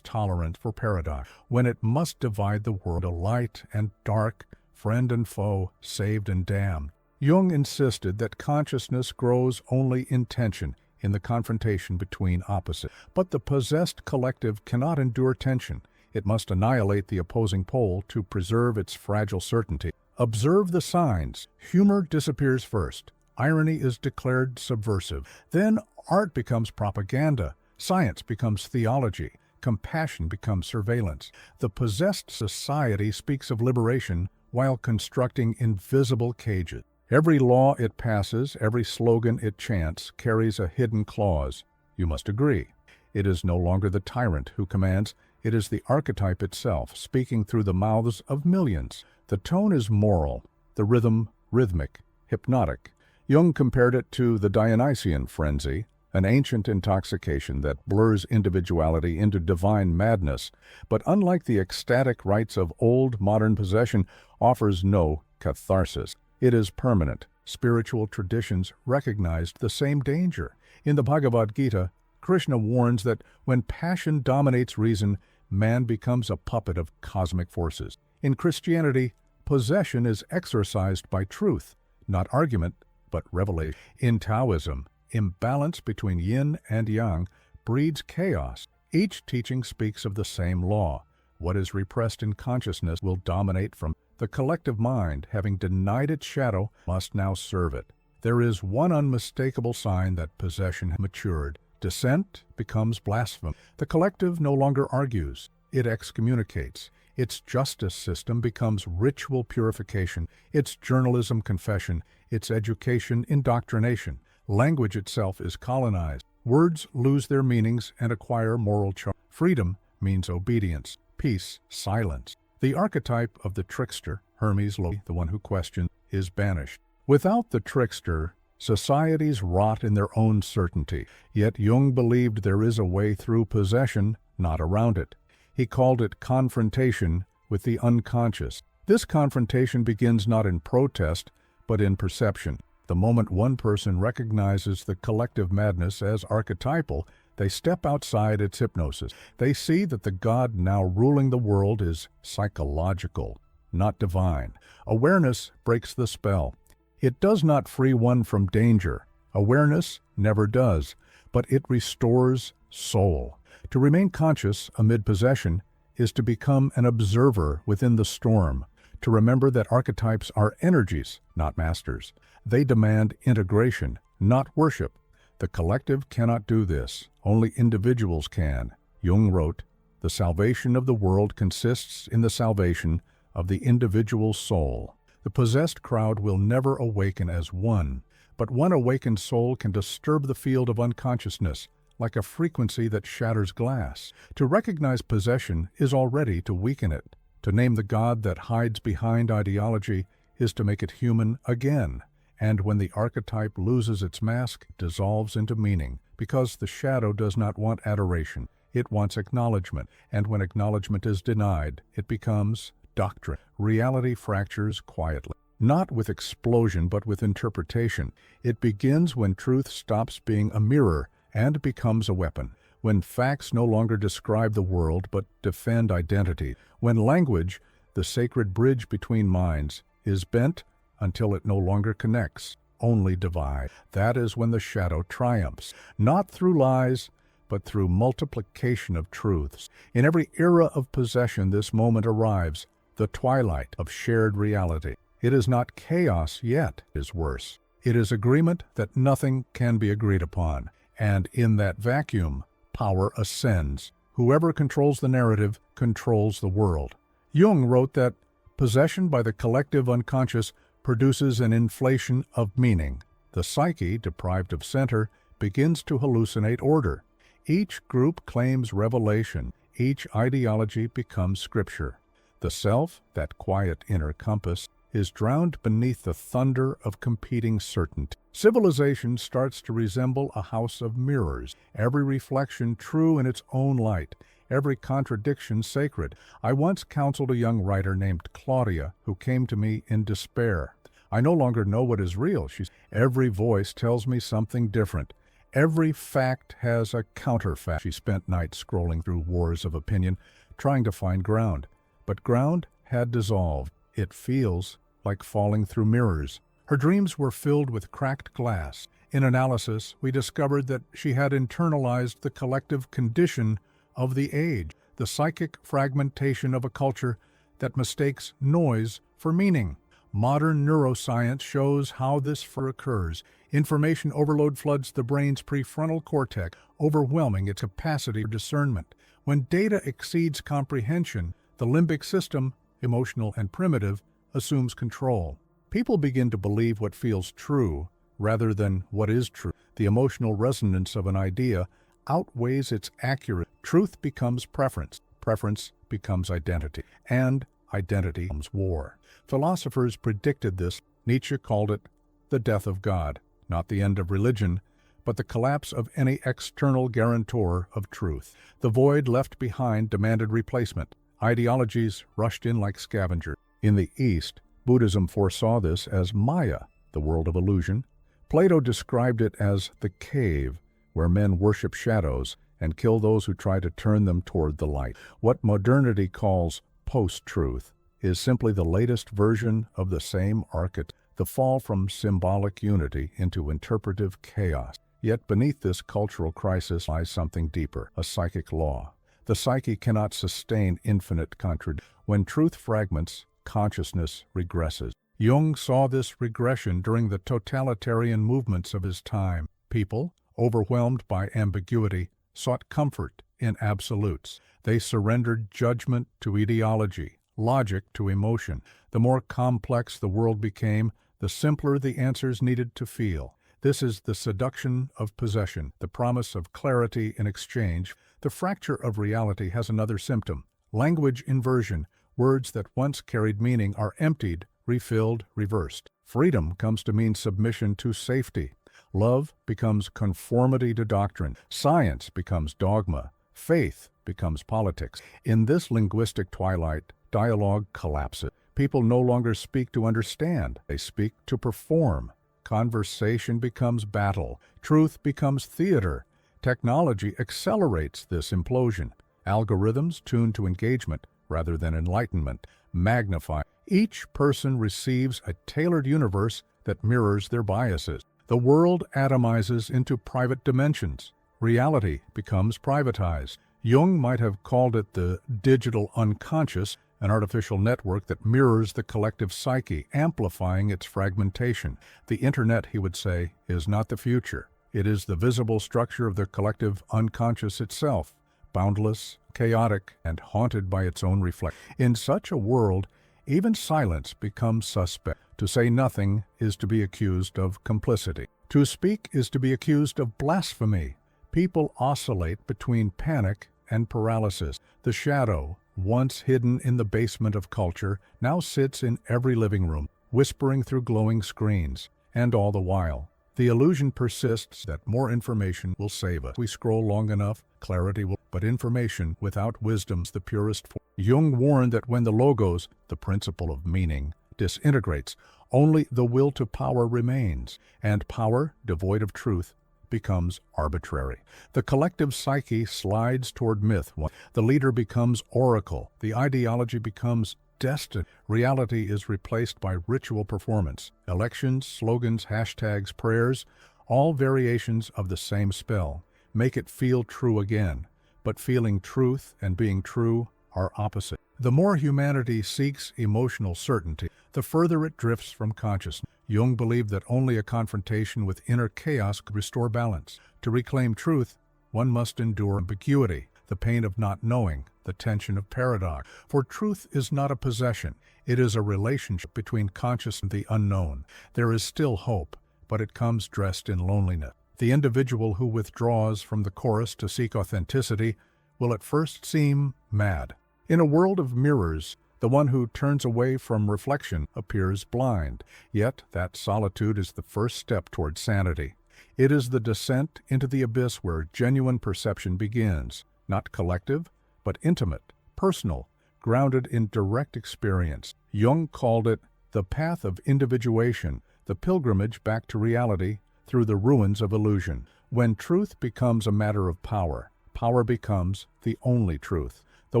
Speaker 1: tolerance for paradox, when it must divide the world into light and dark, friend and foe, saved and damned. Jung insisted that consciousness grows only in tension, in the confrontation between opposites. But the possessed collective cannot endure tension. It must annihilate the opposing pole to preserve its fragile certainty. Observe the signs. Humor disappears first. Irony is declared subversive. Then art becomes propaganda. Science becomes theology. Compassion becomes surveillance. The possessed society speaks of liberation while constructing invisible cages. Every law it passes, every slogan it chants, carries a hidden clause. You must agree. It is no longer the tyrant who commands. It is the archetype itself, speaking through the mouths of millions. The tone is moral, the rhythm rhythmic, hypnotic. Jung compared it to the Dionysian frenzy, an ancient intoxication that blurs individuality into divine madness. But unlike the ecstatic rites of old, modern possession offers no catharsis. It is permanent. Spiritual traditions recognized the same danger. In the Bhagavad Gita, Krishna warns that when passion dominates reason, man becomes a puppet of cosmic forces. In Christianity, possession is exorcised by truth, not argument, but revelation. In Taoism, imbalance between yin and yang breeds chaos. Each teaching speaks of the same law. What is repressed in consciousness will dominate from the collective mind, having denied its shadow, must now serve it. There is one unmistakable sign that possession has matured. Dissent becomes blasphemy. The collective no longer argues. It excommunicates. Its justice system becomes ritual purification, its journalism confession, its education indoctrination. Language itself is colonized. Words lose their meanings and acquire moral charge. Freedom means obedience. Peace, silence. The archetype of the trickster, Hermes, the one who questions, is banished. Without the trickster, societies rot in their own certainty. Yet Jung believed there is a way through possession, not around it. He called it confrontation with the unconscious. This confrontation begins not in protest, but in perception. The moment one person recognizes the collective madness as archetypal, they step outside its hypnosis. They see that the God now ruling the world is psychological, not divine. Awareness breaks the spell. It does not free one from danger. Awareness never does, but it restores soul. To remain conscious amid possession is to become an observer within the storm, to remember that archetypes are energies, not masters. They demand integration, not worship. The collective cannot do this. Only individuals can. Jung wrote, "The salvation of the world consists in the salvation of the individual soul." The possessed crowd will never awaken as one, but one awakened soul can disturb the field of unconsciousness, like a frequency that shatters glass. To recognize possession is already to weaken it. To name the God that hides behind ideology is to make it human again. And when the archetype loses its mask, it dissolves into meaning, because the shadow does not want adoration. It wants acknowledgement, and when acknowledgement is denied, it becomes doctrine. Reality fractures quietly, not with explosion, but with interpretation. It begins when truth stops being a mirror and becomes a weapon, when facts no longer describe the world but defend identity, when language, the sacred bridge between minds, is bent until it no longer connects. only divide. That is when the shadow triumphs, not through lies, but through multiplication of truths. In every era of possession, this moment arrives, the twilight of shared reality. It is not chaos yet, it is worse. It is agreement that nothing can be agreed upon, and in that vacuum, power ascends. Whoever controls the narrative controls the world. Jung wrote that possession by the collective unconscious produces an inflation of meaning. The psyche, deprived of center, begins to hallucinate order. Each group claims revelation. Each ideology becomes scripture. The self, that quiet inner compass, is drowned beneath the thunder of competing certainty. Civilization starts to resemble a house of mirrors, every reflection true in its own light, every contradiction sacred. I once counseled a young writer named Claudia who came to me in despair. I no longer know what is real, she said. Every voice tells me something different. Every fact has a counterfact. She spent nights scrolling through wars of opinion, trying to find ground. But ground had dissolved. It feels like falling through mirrors. Her dreams were filled with cracked glass. In analysis, we discovered that she had internalized the collective condition of the age, the psychic fragmentation of a culture that mistakes noise for meaning. Modern neuroscience shows how this occurs. Information overload floods the brain's prefrontal cortex, overwhelming its capacity for discernment. When data exceeds comprehension, the limbic system, emotional and primitive, assumes control. People begin to believe what feels true rather than what is true. The emotional resonance of an idea outweighs its accuracy. Truth becomes preference. Preference becomes identity. And identity becomes war. Philosophers predicted this. Nietzsche called it the death of God, not the end of religion, but the collapse of any external guarantor of truth. The void left behind demanded replacement. Ideologies rushed in like scavengers. In the East, Buddhism foresaw this as Maya, the world of illusion. Plato described it as the cave, where men worship shadows and kill those who try to turn them toward the light. What modernity calls post-truth is simply the latest version of the same archetype, the fall from symbolic unity into interpretive chaos. Yet beneath this cultural crisis lies something deeper, a psychic law. The psyche cannot sustain infinite contradiction. When truth fragments, consciousness regresses. Jung saw this regression during the totalitarian movements of his time. People, overwhelmed by ambiguity, sought comfort in absolutes. They surrendered judgment to ideology, logic to emotion. The more complex the world became, the simpler the answers needed to feel. This is the seduction of possession, the promise of clarity in exchange. The fracture of reality has another symptom: language inversion. Words that once carried meaning are emptied, refilled, reversed. Freedom comes to mean submission to safety. Love becomes conformity to doctrine. Science becomes dogma. Faith becomes politics. In this linguistic twilight, dialogue collapses. People no longer speak to understand. They speak to perform. Conversation becomes battle. Truth becomes theater. Technology accelerates this implosion. Algorithms tuned to engagement rather than enlightenment magnify. Each person receives a tailored universe that mirrors their biases. The world atomizes into private dimensions. Reality becomes privatized. Jung might have called it the digital unconscious, an artificial network that mirrors the collective psyche, amplifying its fragmentation. The internet, he would say, is not the future. It is the visible structure of the collective unconscious itself, boundless, chaotic, and haunted by its own reflection. In such a world, even silence becomes suspect. To say nothing is to be accused of complicity. To speak is to be accused of blasphemy. People oscillate between panic and paralysis. The shadow, once hidden in the basement of culture, now sits in every living room, whispering through glowing screens. And all the while, the illusion persists that more information will save us. We scroll long enough, clarity will, but information without wisdom's the purest form. Jung warned that when the logos, the principle of meaning, disintegrates, only the will to power remains, and power, devoid of truth, becomes arbitrary. The collective psyche slides toward myth. The leader becomes oracle. The ideology becomes destiny. Reality is replaced by ritual performance. Elections, slogans, hashtags, prayers, all variations of the same spell. Make it feel true again. But feeling truth and being true are opposite. The more humanity seeks emotional certainty, the further it drifts from consciousness. Jung believed that only a confrontation with inner chaos could restore balance. To reclaim truth, one must endure ambiguity, the pain of not knowing, the tension of paradox. For truth is not a possession. It is a relationship between conscious and the unknown. There is still hope, but it comes dressed in loneliness. The individual who withdraws from the chorus to seek authenticity will at first seem mad. In a world of mirrors, the one who turns away from reflection appears blind. Yet that solitude is the first step toward sanity. It is the descent into the abyss where genuine perception begins, not collective, but intimate, personal, grounded in direct experience. Jung called it the path of individuation, the pilgrimage back to reality through the ruins of illusion. When truth becomes a matter of power, power becomes the only truth. The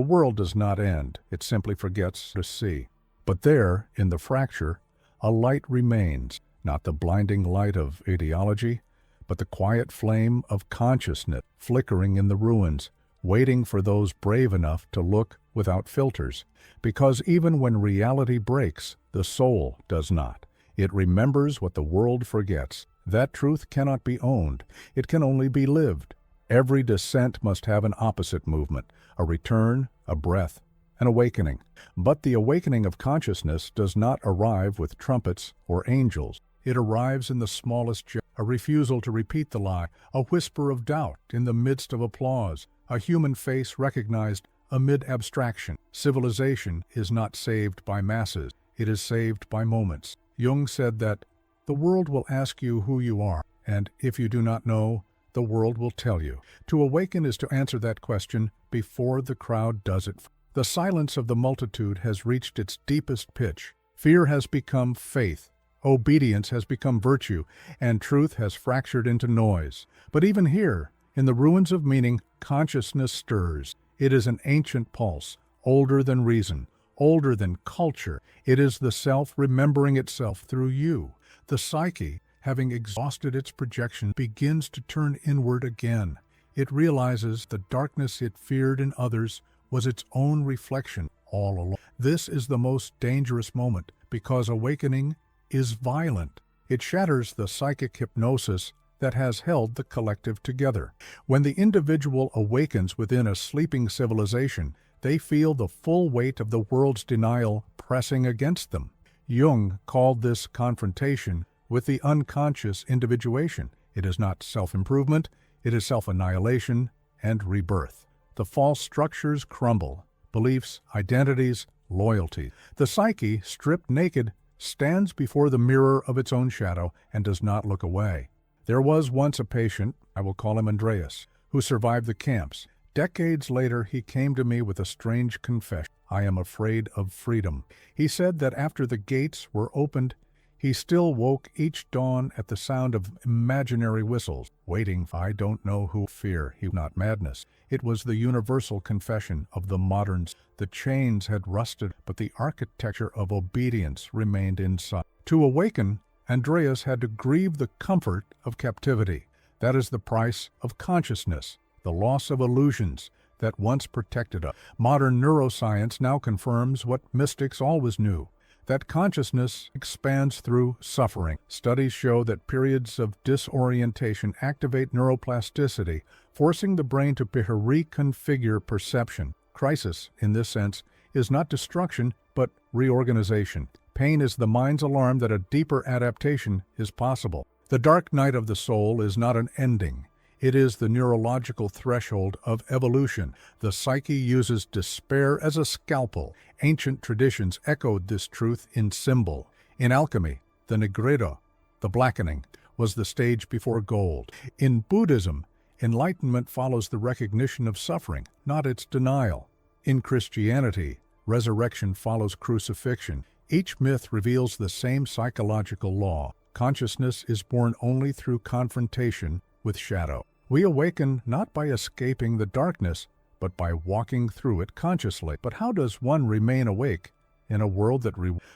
Speaker 1: world does not end, it simply forgets to see. But there, in the fracture, a light remains, not the blinding light of ideology, but the quiet flame of consciousness flickering in the ruins, waiting for those brave enough to look without filters. Because even when reality breaks, the soul does not. It remembers what the world forgets. That truth cannot be owned. It can only be lived. Every descent must have an opposite movement, a return, a breath, an awakening. But the awakening of consciousness does not arrive with trumpets or angels. It arrives in the smallest gesture, a refusal to repeat the lie, a whisper of doubt in the midst of applause, a human face recognized amid abstraction. Civilization is not saved by masses, it is saved by moments. Jung said that the world will ask you who you are, and if you do not know, the world will tell you. To awaken is to answer that question before the crowd does it. The silence of the multitude has reached its deepest pitch. Fear has become faith, obedience has become virtue, and truth has fractured into noise. But even here, in the ruins of meaning, consciousness stirs. It is an ancient pulse, older than reason, older than culture. It is the self remembering itself through you. The psyche, having exhausted its projection, begins to turn inward again. It realizes the darkness it feared in others was its own reflection all along. This is the most dangerous moment because awakening is violent. It shatters the psychic hypnosis that has held the collective together. When the individual awakens within a sleeping civilization, they feel the full weight of the world's denial pressing against them. Jung called this confrontation with the unconscious individuation. It is not self-improvement, it is self-annihilation and rebirth. The false structures crumble, beliefs, identities, loyalty. The psyche, stripped naked, stands before the mirror of its own shadow and does not look away. There was once a patient, I will call him Andreas, who survived the camps. Decades later, he came to me with a strange confession. I am afraid of freedom. He said that after the gates were opened, he still woke each dawn at the sound of imaginary whistles, waiting for I don't know who. Fear, not madness. It was the universal confession of the moderns. The chains had rusted, but the architecture of obedience remained inside. To awaken, Andreas had to grieve the comfort of captivity. That is the price of consciousness, the loss of illusions that once protected us. Modern neuroscience now confirms what mystics always knew, that consciousness expands through suffering. Studies show that periods of disorientation activate neuroplasticity, forcing the brain to reconfigure perception. Crisis, in this sense, is not destruction, but reorganization. Pain is the mind's alarm that a deeper adaptation is possible. The dark night of the soul is not an ending. It is the neurological threshold of evolution. The psyche uses despair as a scalpel. Ancient traditions echoed this truth in symbol. In alchemy, the nigredo, the blackening, was the stage before gold. In Buddhism, enlightenment follows the recognition of suffering, not its denial. In Christianity, resurrection follows crucifixion. Each myth reveals the same psychological law. Consciousness is born only through confrontation with shadow. We awaken not by escaping the darkness, but by walking through it consciously. But how does one remain awake in a world that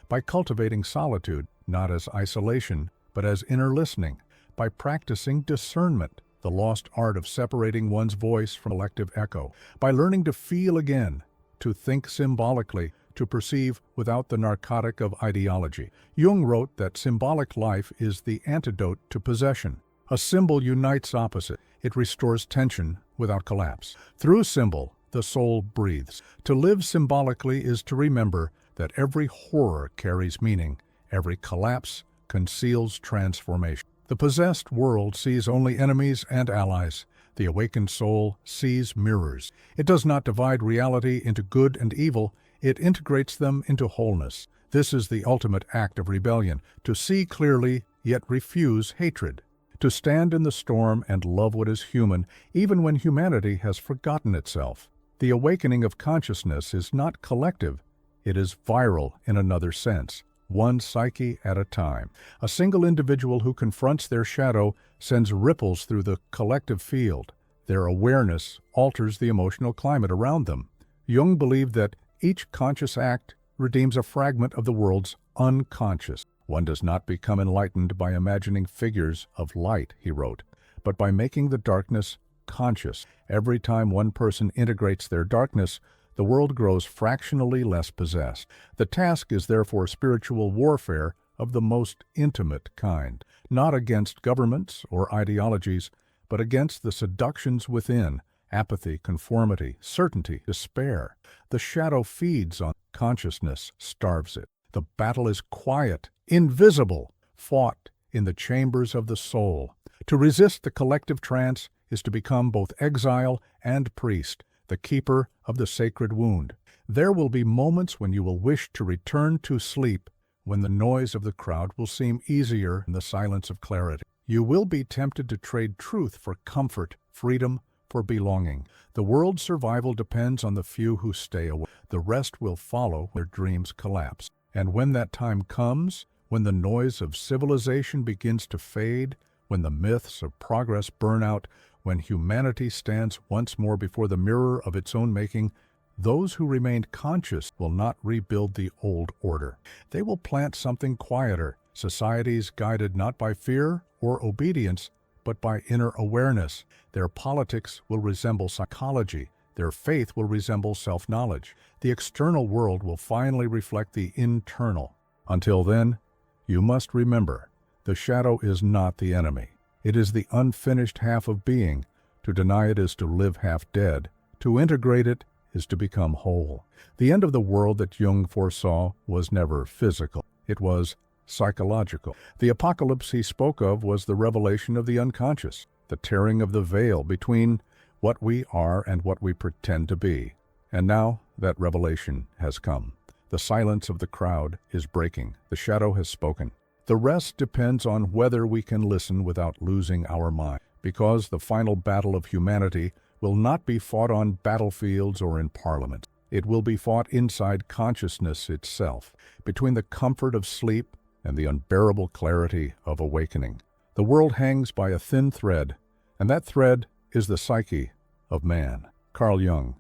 Speaker 1: by cultivating solitude, not as isolation, but as inner listening, by practicing discernment, the lost art of separating one's voice from collective echo, by learning to feel again, to think symbolically, to perceive without the narcotic of ideology. Jung wrote that symbolic life is the antidote to possession. A symbol unites opposite. It restores tension without collapse. Through symbol, the soul breathes. To live symbolically is to remember that every horror carries meaning, every collapse conceals transformation. The possessed world sees only enemies and allies. The awakened soul sees mirrors. It does not divide reality into good and evil, it integrates them into wholeness. This is the ultimate act of rebellion, to see clearly yet refuse hatred, to stand in the storm and love what is human, even when humanity has forgotten itself. The awakening of consciousness is not collective, it is viral in another sense, one psyche at a time. A single individual who confronts their shadow sends ripples through the collective field. Their awareness alters the emotional climate around them. Jung believed that each conscious act redeems a fragment of the world's unconscious. One does not become enlightened by imagining figures of light, he wrote, but by making the darkness conscious. Every time one person integrates their darkness, the world grows fractionally less possessed. The task is therefore spiritual warfare of the most intimate kind, not against governments or ideologies, but against the seductions within, apathy, conformity, certainty, despair. The shadow feeds on consciousness, starves it. The battle is quiet, invisible, fought in the chambers of the soul. To resist the collective trance is to become both exile and priest, the keeper of the sacred wound. There will be moments when you will wish to return to sleep, when the noise of the crowd will seem easier in the silence of clarity. You will be tempted to trade truth for comfort, freedom for belonging. The world's survival depends on the few who stay away. The rest will follow when their dreams collapse. And when that time comes, when the noise of civilization begins to fade, when the myths of progress burn out, when humanity stands once more before the mirror of its own making, those who remained conscious will not rebuild the old order. They will plant something quieter, societies guided not by fear or obedience, but by inner awareness. Their politics will resemble psychology. Their faith will resemble self-knowledge. The external world will finally reflect the internal. Until then, you must remember, the shadow is not the enemy. It is the unfinished half of being. To deny it is to live half dead. To integrate it is to become whole. The end of the world that Jung foresaw was never physical. It was psychological. The apocalypse he spoke of was the revelation of the unconscious, the tearing of the veil between what we are and what we pretend to be. And now that revelation has come. The silence of the crowd is breaking. The shadow has spoken. The rest depends on whether we can listen without losing our mind, because the final battle of humanity will not be fought on battlefields or in parliaments. It will be fought inside consciousness itself, between the comfort of sleep and the unbearable clarity of awakening. The world hangs by a thin thread, and that thread is the psyche of man. Carl Jung.